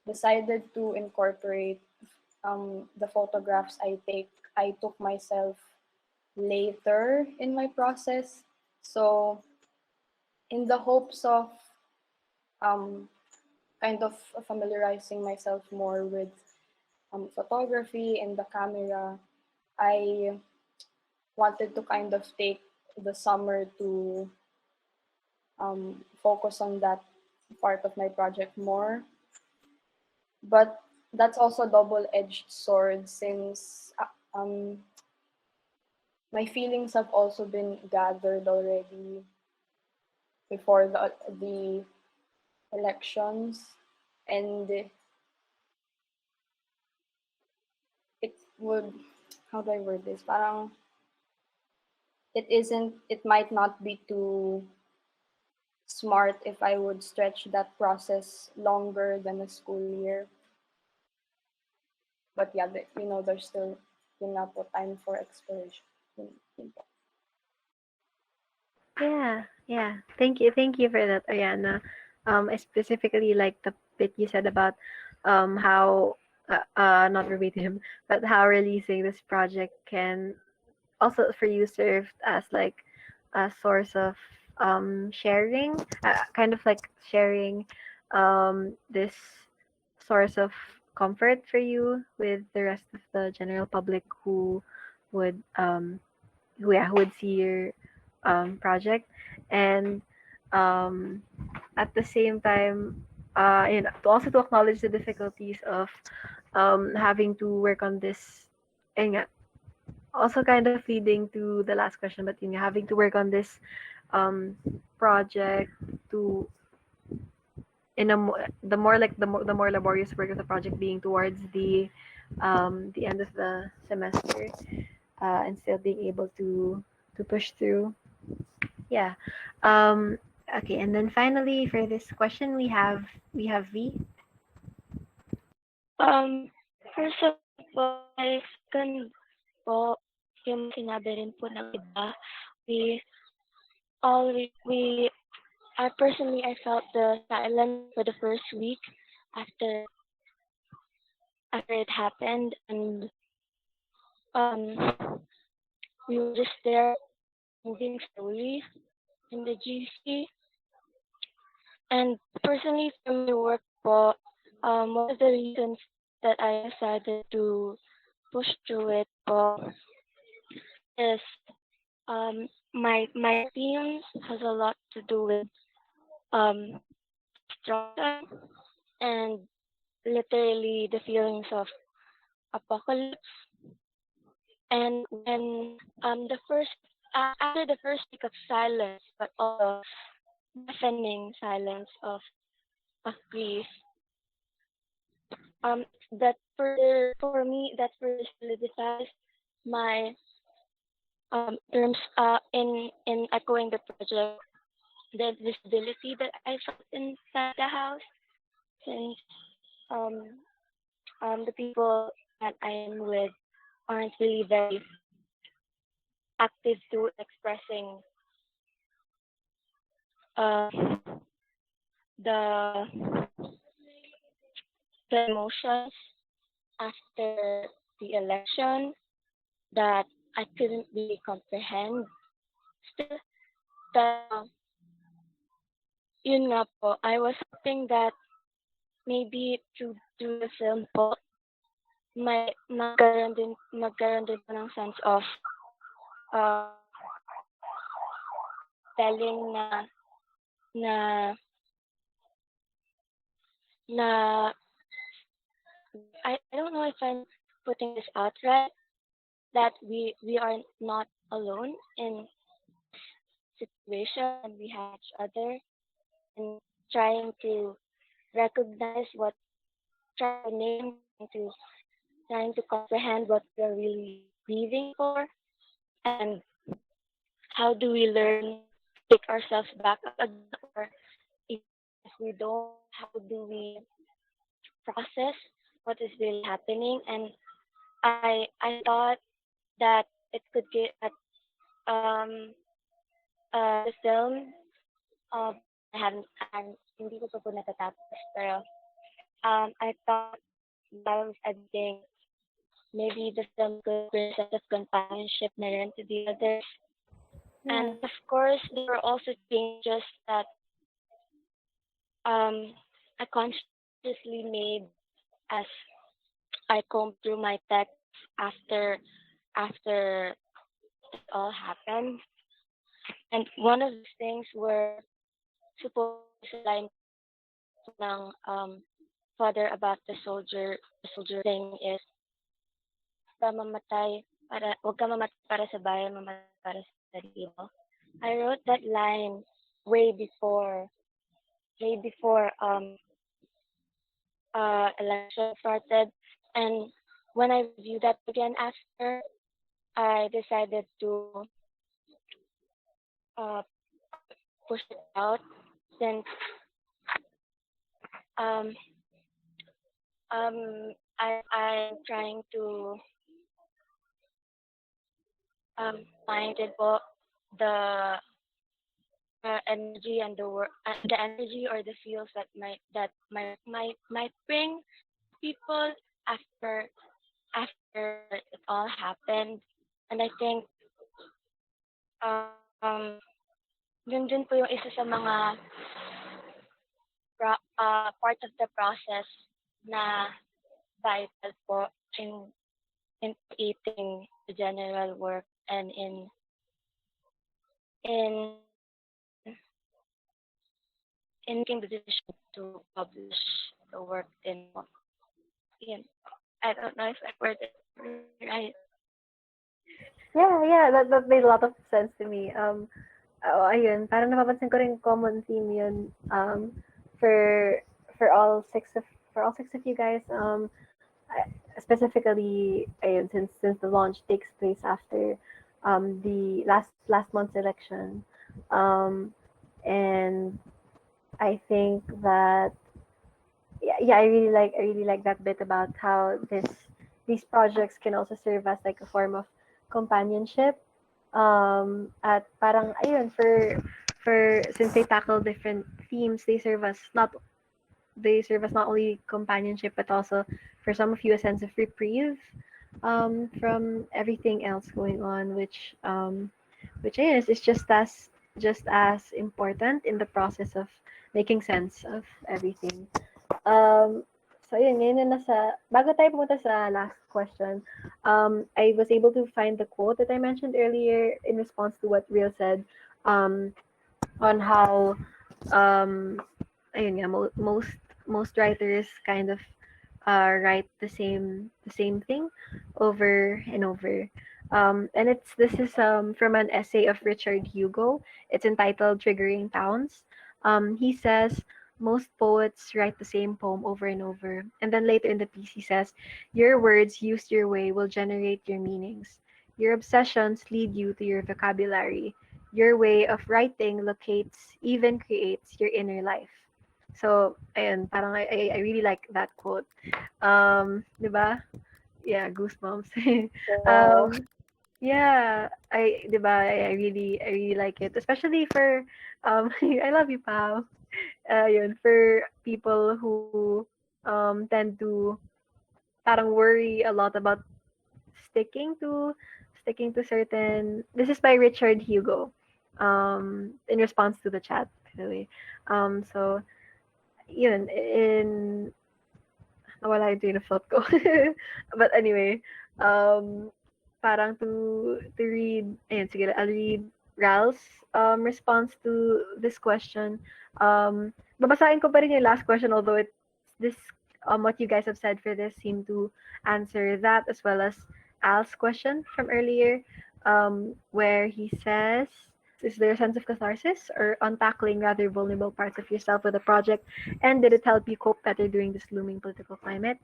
decided to incorporate the photographs I took myself later in my process. So in the hopes of um, kind of familiarizing myself more with photography and the camera, I wanted to kind of take the summer to focus on that part of my project more. But that's also a double-edged sword since my feelings have also been gathered already before the elections, and it would, how do I word this? Parang it might not be too smart if I would stretch that process longer than a school year. But yeah, there's still enough time for exploration. Yun po. Yeah. Thank you for that, Ariana. I specifically like the bit you said about how not verbatim, but how releasing this project can also for you served as like a source of sharing, kind of like sharing this source of comfort for you with the rest of the general public who would who would see your project, and um, at the same time, to also to acknowledge the difficulties of having to work on this, and also kind of leading to the last question, but having to work on this um, project to in a the more laborious work of the project being towards the end of the semester, and still being able to push through. Yeah. Um, okay, and then finally for this question we have V. Um, First of all, I second po yung sinabi rin po ng iba. We we I personally I felt the silence for the first week after after it happened, and um we were just there moving slowly in the GC. And personally for my work po, one of the reasons that I decided to push through it po is my themes has a lot to do with um destruction and literally the feelings of apocalypse. And when the first after the first week of silence, but also deafening silence of grief, that further for me that further solidifies my terms in echoing the project, the visibility that I felt inside the house, since um the people that I am with aren't really very active to expressing uh, the the emotions after the election that I couldn't really comprehend still. Pero yun nga po, I was hoping that maybe through the film po, magkaroon din po ng sense of uh, telling na na I don't know if I'm putting this out right, that we are not alone in situation, and we have each other, and trying to recognize what, trying to name, trying to comprehend what we're really grieving for, and how do we learn to pick ourselves back up again, or if we don't, how do we process what is really happening. And I thought that it could get at um the film. I haven't, hindi ko pa po natatapos, pero I thought while I was editing, maybe the film could bring a sense of companionship na rin to the others. Yeah. And of course, there were also changes that I consciously made as I combed through my text after it all happened. And one of these things were supposed to line ng father about the soldier thing is ka mamatay wag ka mamatay para sa bayan, mamatay para sa sarili mo. I wrote that line way before way before election started, and when I reviewed that again after, I decided to uh, push it out, since um I'm trying to find it po the energy and the energy or the feels that might bring people after it all happened. And I think um yun din po yung isa sa mga part of the process na vital po in creating the general work, and in in in making the decision to publish the work in in I don't know if I worded it right. Yeah, that made a lot of sense to me. Ayun, parang napapansin ko rin common theme yun, for for all six of you guys. Specifically, ayun, since the launch takes place after the last month's election, um, and I think that yeah, I really like that bit about how these projects can also serve as like a form of companionship. At parang ayun for since they tackle different themes, they serve as not only companionship but also for some of you a sense of reprieve from everything else going on, which is just as important in the process of making sense of everything. Um, so yun, ngayon na bago tayo pumunta sa last question, I was able to find the quote that I mentioned earlier in response to what Real said, um, on how, um, ayun nga, most writers kind of write the same thing over and over. And this is from an essay of Richard Hugo. It's entitled "Triggering Towns." He says most poets write the same poem over and over, and then later in the piece he says, "Your words used your way will generate your meanings. Your obsessions lead you to your vocabulary. Your way of writing locates, even creates your inner life." So, ayun, parang I really like that quote. 'Di ba? Yeah, goosebumps. Wow. um, yeah, 'di ba? I really like it, especially for I love you, Pao. Yun, for people who tend to parang worry a lot about sticking to certain. This is by Richard Hugo. In response to the chat, by the way. So yun, nawala yung train of thought ko. But anyway, um, parang to read, ayun, sige, I'll read Ral's response to this question. Babasahin ko pa rin yung last question, although this what you guys have said for this seem to answer that as well as Al's question from earlier, where he says, is there a sense of catharsis or untackling rather vulnerable parts of yourself with a project? And did it help you cope better during this looming political climate?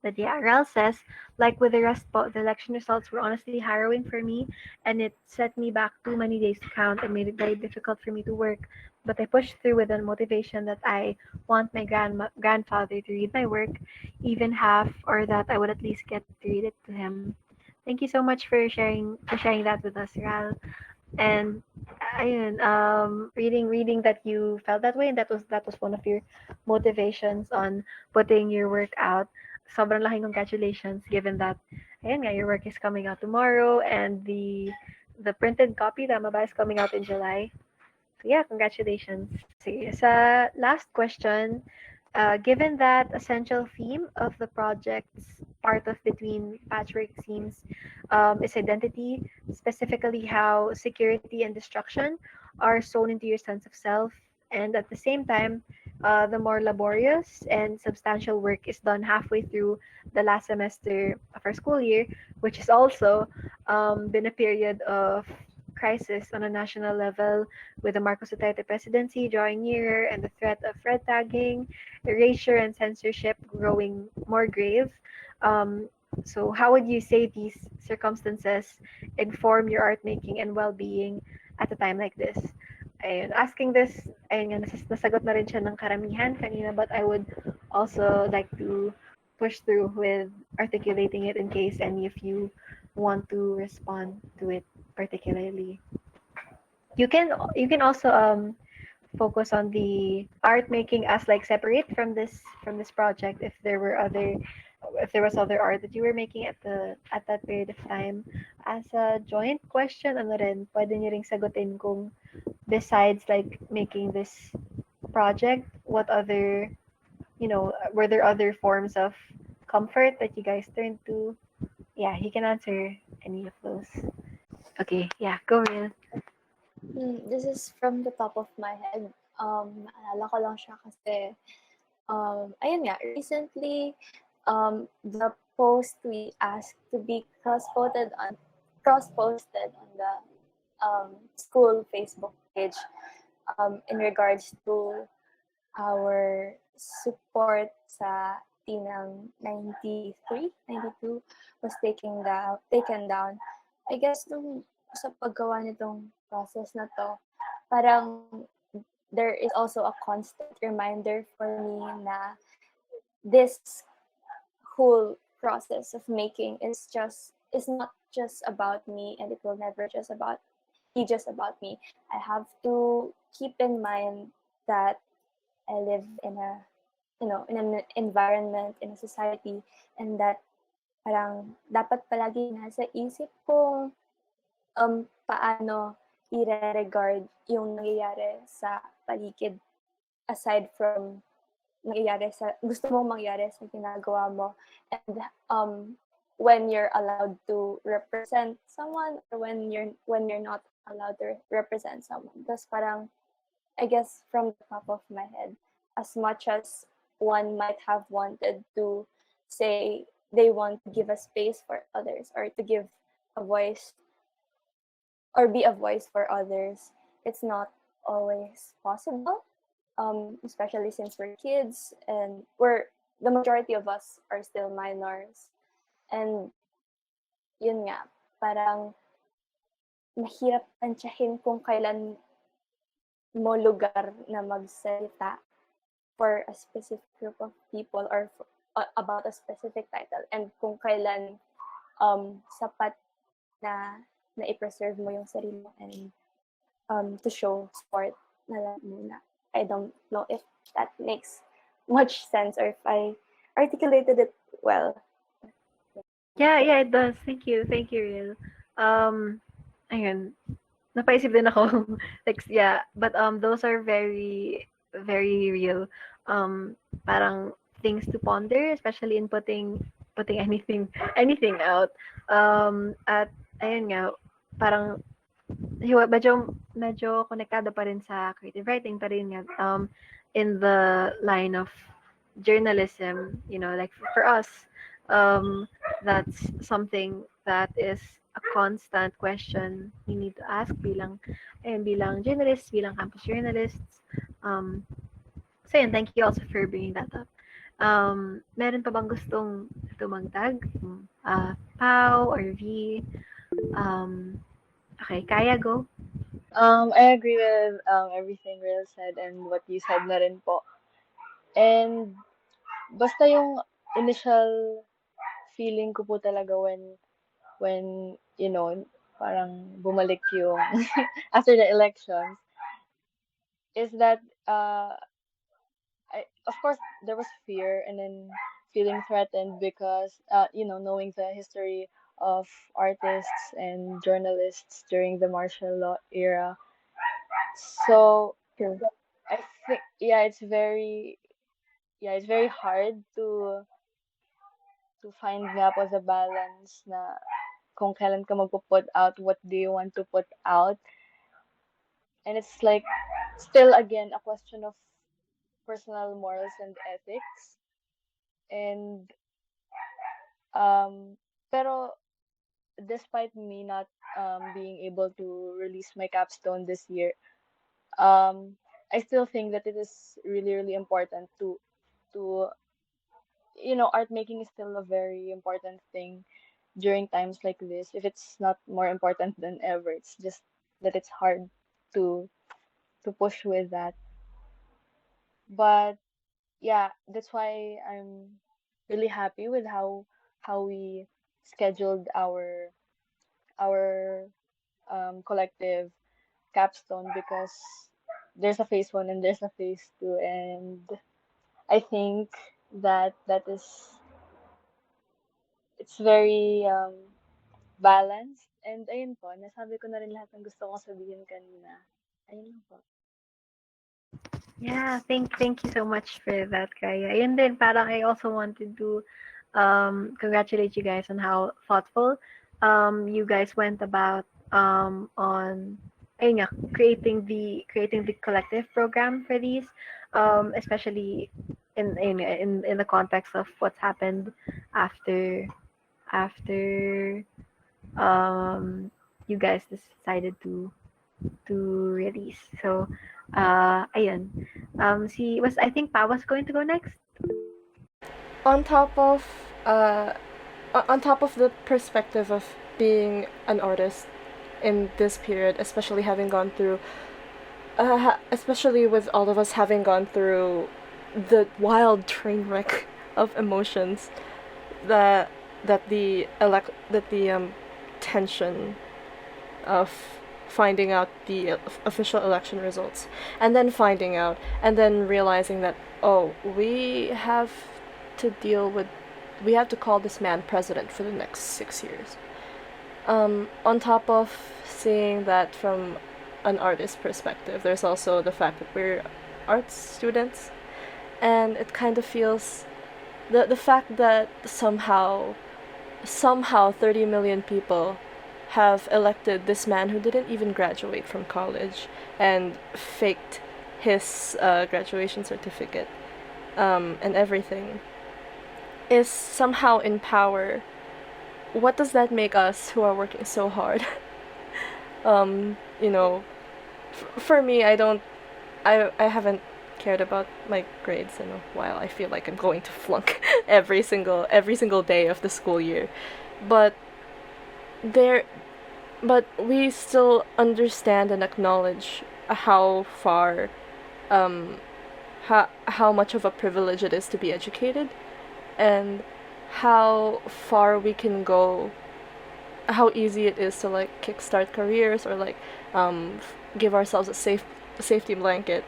But yeah, Ral says, like with the rest, the election results were honestly harrowing for me, and it set me back too many days to count and made it very difficult for me to work. But I pushed through with the motivation that I want my grandfather to read my work, even half, or that I would at least get to read it to him. Thank you so much for sharing that with us, Ral. And ayun, reading that you felt that way, and that was one of your motivations on putting your work out. Sobrang laking congratulations, given that ayun nga, your work is coming out tomorrow, and the printed copy tama ba is coming out in July. So yeah, congratulations. Sige, sa last question, given that essential theme of the project's part of Between Patchwork Seams is identity, specifically how security and destruction are sewn into your sense of self, and at the same time, the more laborious and substantial work is done halfway through the last semester of our school year, which has also been a period of crisis on a national level, with the Marcos Duterte presidency drawing nearer and the threat of red tagging, erasure, and censorship growing more grave. Um, so, how would you say these circumstances inform your art making and well-being at a time like this? Ayun, asking this, ayun nga, nasagot na rin siya ng karamihan kanina, but I would also like to push through with articulating it in case any of you want to respond to it particularly. You can also focus on the art making as like separate from this project if there was other art that you were making at that period of time as a joint question. Ano rin pwede niyo ring sagutin kung besides like making this project, what other, were there other forms of comfort that you guys turned to? Yeah, you can answer any of those. Okay, yeah, go Real. This is from the top of my head. Naalala ko lang siya kasi, ayun nga, recently, the post we asked to be cross-posted on the school Facebook page in regards to our support sa Tinang 93, 92 was taken down. I guess sa paggawa nitong process na to, parang there is also a constant reminder for me na this whole process of making is not just about me, and it will never be just about me. I have to keep in mind that I live in in an environment, in a society, and that parang dapat palagi nasa isip ko paano i-re-regard yung nangyayari sa paligid aside from gusto mong mangyari sa ginagawa mo. And when you're allowed to represent someone, or when you're not allowed to represent someone. Because parang, I guess from the top of my head, as much as one might have wanted to say they want to give a space for others, or to give a voice or be a voice for others, it's not always possible. Especially since we're kids and the majority of us are still minors. And yun nga, parang mahirap tansyahin kung kailan mo lugar na magsalita for a specific group of people, or about a specific title, and kung kailan sapat na i-preserve mo yung sarili mo, and to show support na lang muna. I don't know if that makes much sense, or if I articulated it well. Yeah, it does. Thank you, Riel. Ayun, napaisip din ako. Like, yeah, but those are very, very real. Parang things to ponder, especially in putting anything out. At ayun nga, parang medyo konektado pa rin sa creative writing pa rin nga, in the line of journalism, like for us, that's something that is a constant question you need to ask bilang journalists, bilang campus journalists. So yun, thank you also for bringing that up. Meron pa bang gustong tumagdag? Pau or V? Okay, Kaya, go. I agree with everything Real said and what you said na rin po. And basta yung initial feeling ko po talaga when parang bumalik yung after the elections is that of course there was fear, and then feeling threatened because knowing the history of artists and journalists during the martial law era. So True. I think it's very hard to find nga po the balance na kung kailan ka magpo-put out, what do you want to put out. And it's like still again a question of personal morals and ethics. And pero despite me not being able to release my capstone this year, I still think that it is really really important to art making is still a very important thing during times like this. If it's not more important than ever, it's just that it's hard to push with that. But yeah, that's why I'm really happy with how we scheduled our collective capstone, because there's a phase one and there's a phase two, and I think that is it's very balanced. And ayun po, nasabi ko na rin lahat ng gusto kong sabihin kanina. Ayun lang po. Yeah, thank you so much for that, Kaya. And then parang I also wanted to congratulate you guys on how thoughtful you guys went about on ayun nga, creating the collective program for these, especially in the context of what's happened after after you guys decided to release. So ayun. I think Pa was going to go next. On top of uh, on top of the perspective of being an artist in this period, especially having gone through, especially with all of us having gone through the wild train wreck of emotions that that the tension of finding out the official election results, and then finding out, and then realizing that, oh, to deal with we have to call this man president for the next 6 years. On top of seeing that from an artist perspective, there's also the fact that we're arts students, and it kind of feels the fact that somehow 30 million people have elected this man who didn't even graduate from college and faked his graduation certificate, and everything, is somehow in power. What does that make us who are working so hard? You know, for me, I haven't cared about my grades in a while. I feel like I'm going to flunk every single day of the school year. But there but we still understand and acknowledge how far how much of a privilege it is to be educated, and how far we can go, how easy it is to like kickstart careers, or like give ourselves a safety blanket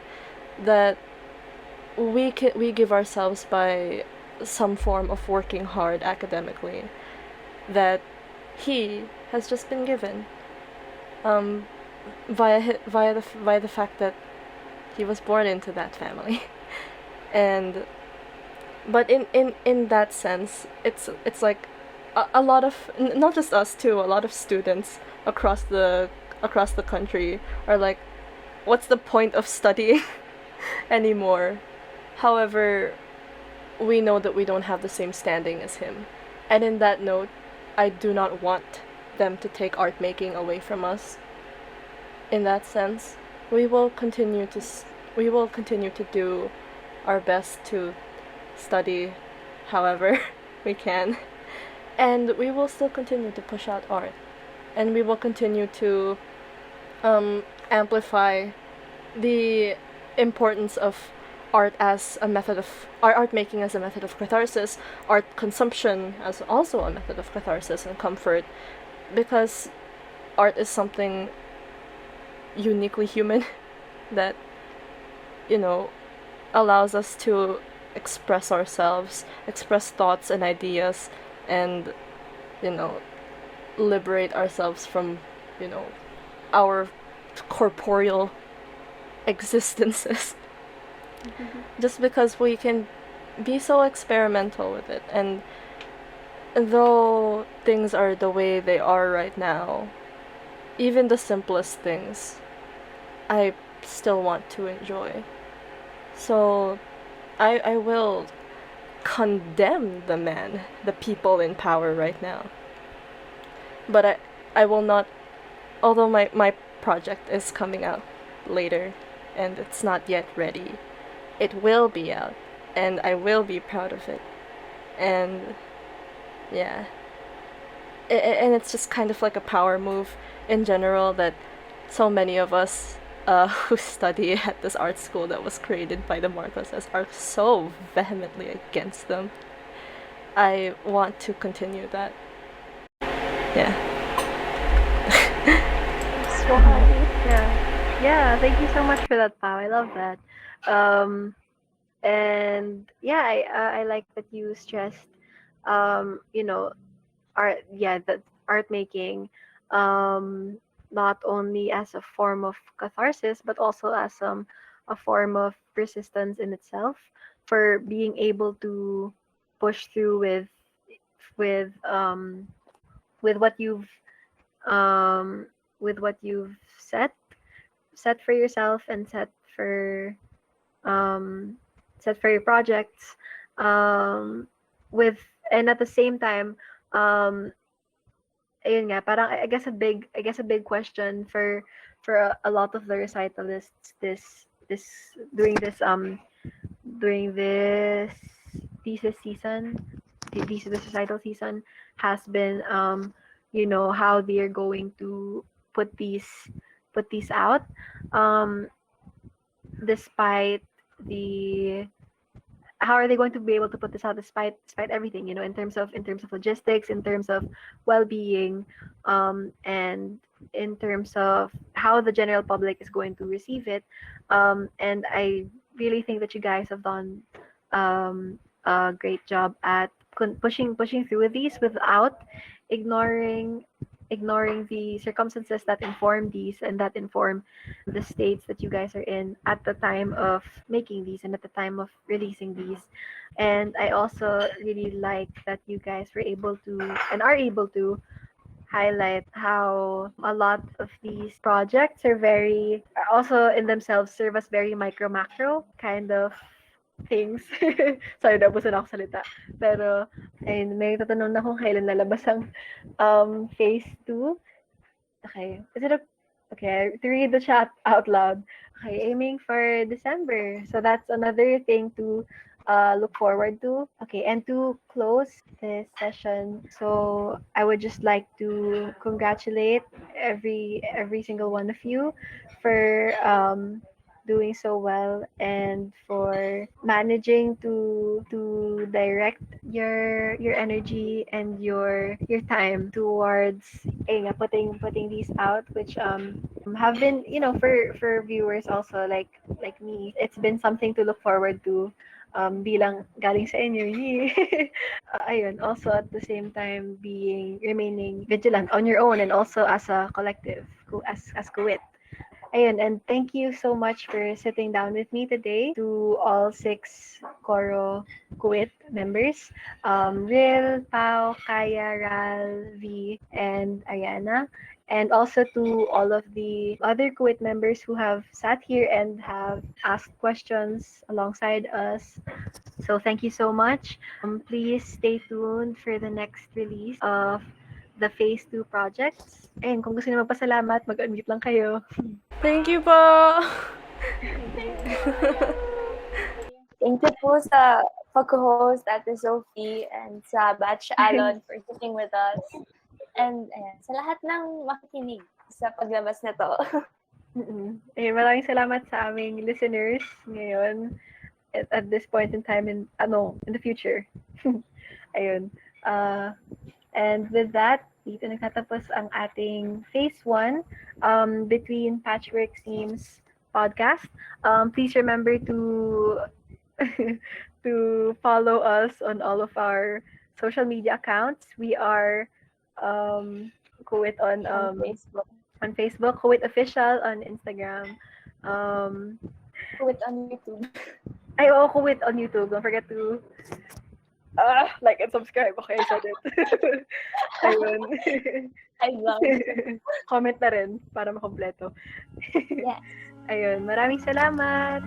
that we give ourselves by some form of working hard academically, that he has just been given, um, via the fact that he was born into that family. And but in that sense, it's like a lot of not just us too, a lot of students across the country are like, what's the point of studying anymore? However, we know that we don't have the same standing as him. And in that note, I do not want them to take art making away from us. In that sense, we will continue to we will continue to do our best to study however we can, and we will still continue to push out art, and we will continue to amplify the importance of art making as a method of catharsis, art consumption as also a method of catharsis and comfort, because art is something uniquely human that, you know, allows us to express ourselves, express thoughts and ideas, and, you know, liberate ourselves from, you know, our corporeal existences. Just because we can be so experimental with it. And though things are the way they are right now, even the simplest things, I still want to enjoy. So I will condemn the people in power right now. But I will not, although my project is coming out later and it's not yet ready, it will be out, and I will be proud of it. And yeah, and it's just kind of like a power move in general that so many of us who study at this art school that was created by the Marcoses are so vehemently against them. I want to continue that. Yeah. Yeah, thank you so much for that, Pao. I love that. And yeah, I like that you stressed, you know, that art making, not only as a form of catharsis, but also as a form of persistence in itself, for being able to push through with um with what you've um with what you've set, set for yourself and um, set for your projects, um, with and at the same time, um, ayun nga, parang I guess a big question for a lot of the recitalists this during this thesis season, this recital season has been, how they're going to put these put these out, um, despite the how are they going to be able to put this out despite everything, in terms of logistics, in terms of well-being, and in terms of how the general public is going to receive it, and I really think that you guys have done, a great job at pushing through with these without ignoring ignoring the circumstances that inform these and that inform the states that you guys are in at the time of making these and at the time of releasing these. And I also really like that you guys were able to and are able to highlight how a lot of these projects are also in themselves serve as very micro macro kind of things. Sorry, nabusan ako salita. Pero, ayun, may tatanong na kung kailan lalabas ang phase 2. Okay. Okay, to read the chat out loud. Okay, aiming for December. So that's another thing to look forward to. Okay, and to close this session, so I would just like to congratulate every single one of you for doing so well and for managing to direct your energy and your time towards putting these out, which have been, for viewers also like me, it's been something to look forward to, bilang galing sa inyo. Yay! Ayun, also at the same time remaining vigilant on your own and also as a collective, as Kuwit. Ayun, and thank you so much for sitting down with me today, to all 6 Coro Kuwit members, Ril, Pau, Kaya, Ral, V, and Ariana, and also to all of the other Kuwit members who have sat here and have asked questions alongside us. So thank you so much. Please stay tuned for the next release of the Phase 2 projects. And kung gusto niyo magpasalamat, mag-unmute lang kayo. Thank you po! Thank you po sa pag-host, Ate Sophie, and sa Batch Alon for sitting with us. And ayan, sa lahat ng makikinig sa paglabas nito. Maraming salamat sa aming listeners ngayon at this point in time in the future. Ayun. And with that, dito nagtatapos ang ating phase 1 between Patchwork Themes podcast. Please remember to to follow us on all of our social media accounts. We are Kuwit on Facebook. on Facebook, Kuwit Official on Instagram. Kuwit on YouTube. Kuwit on YouTube. Don't forget to like and subscribe. Okay, I said it. Ayun. I love Comment na rin para makompleto. Yes. Ayun, maraming salamat.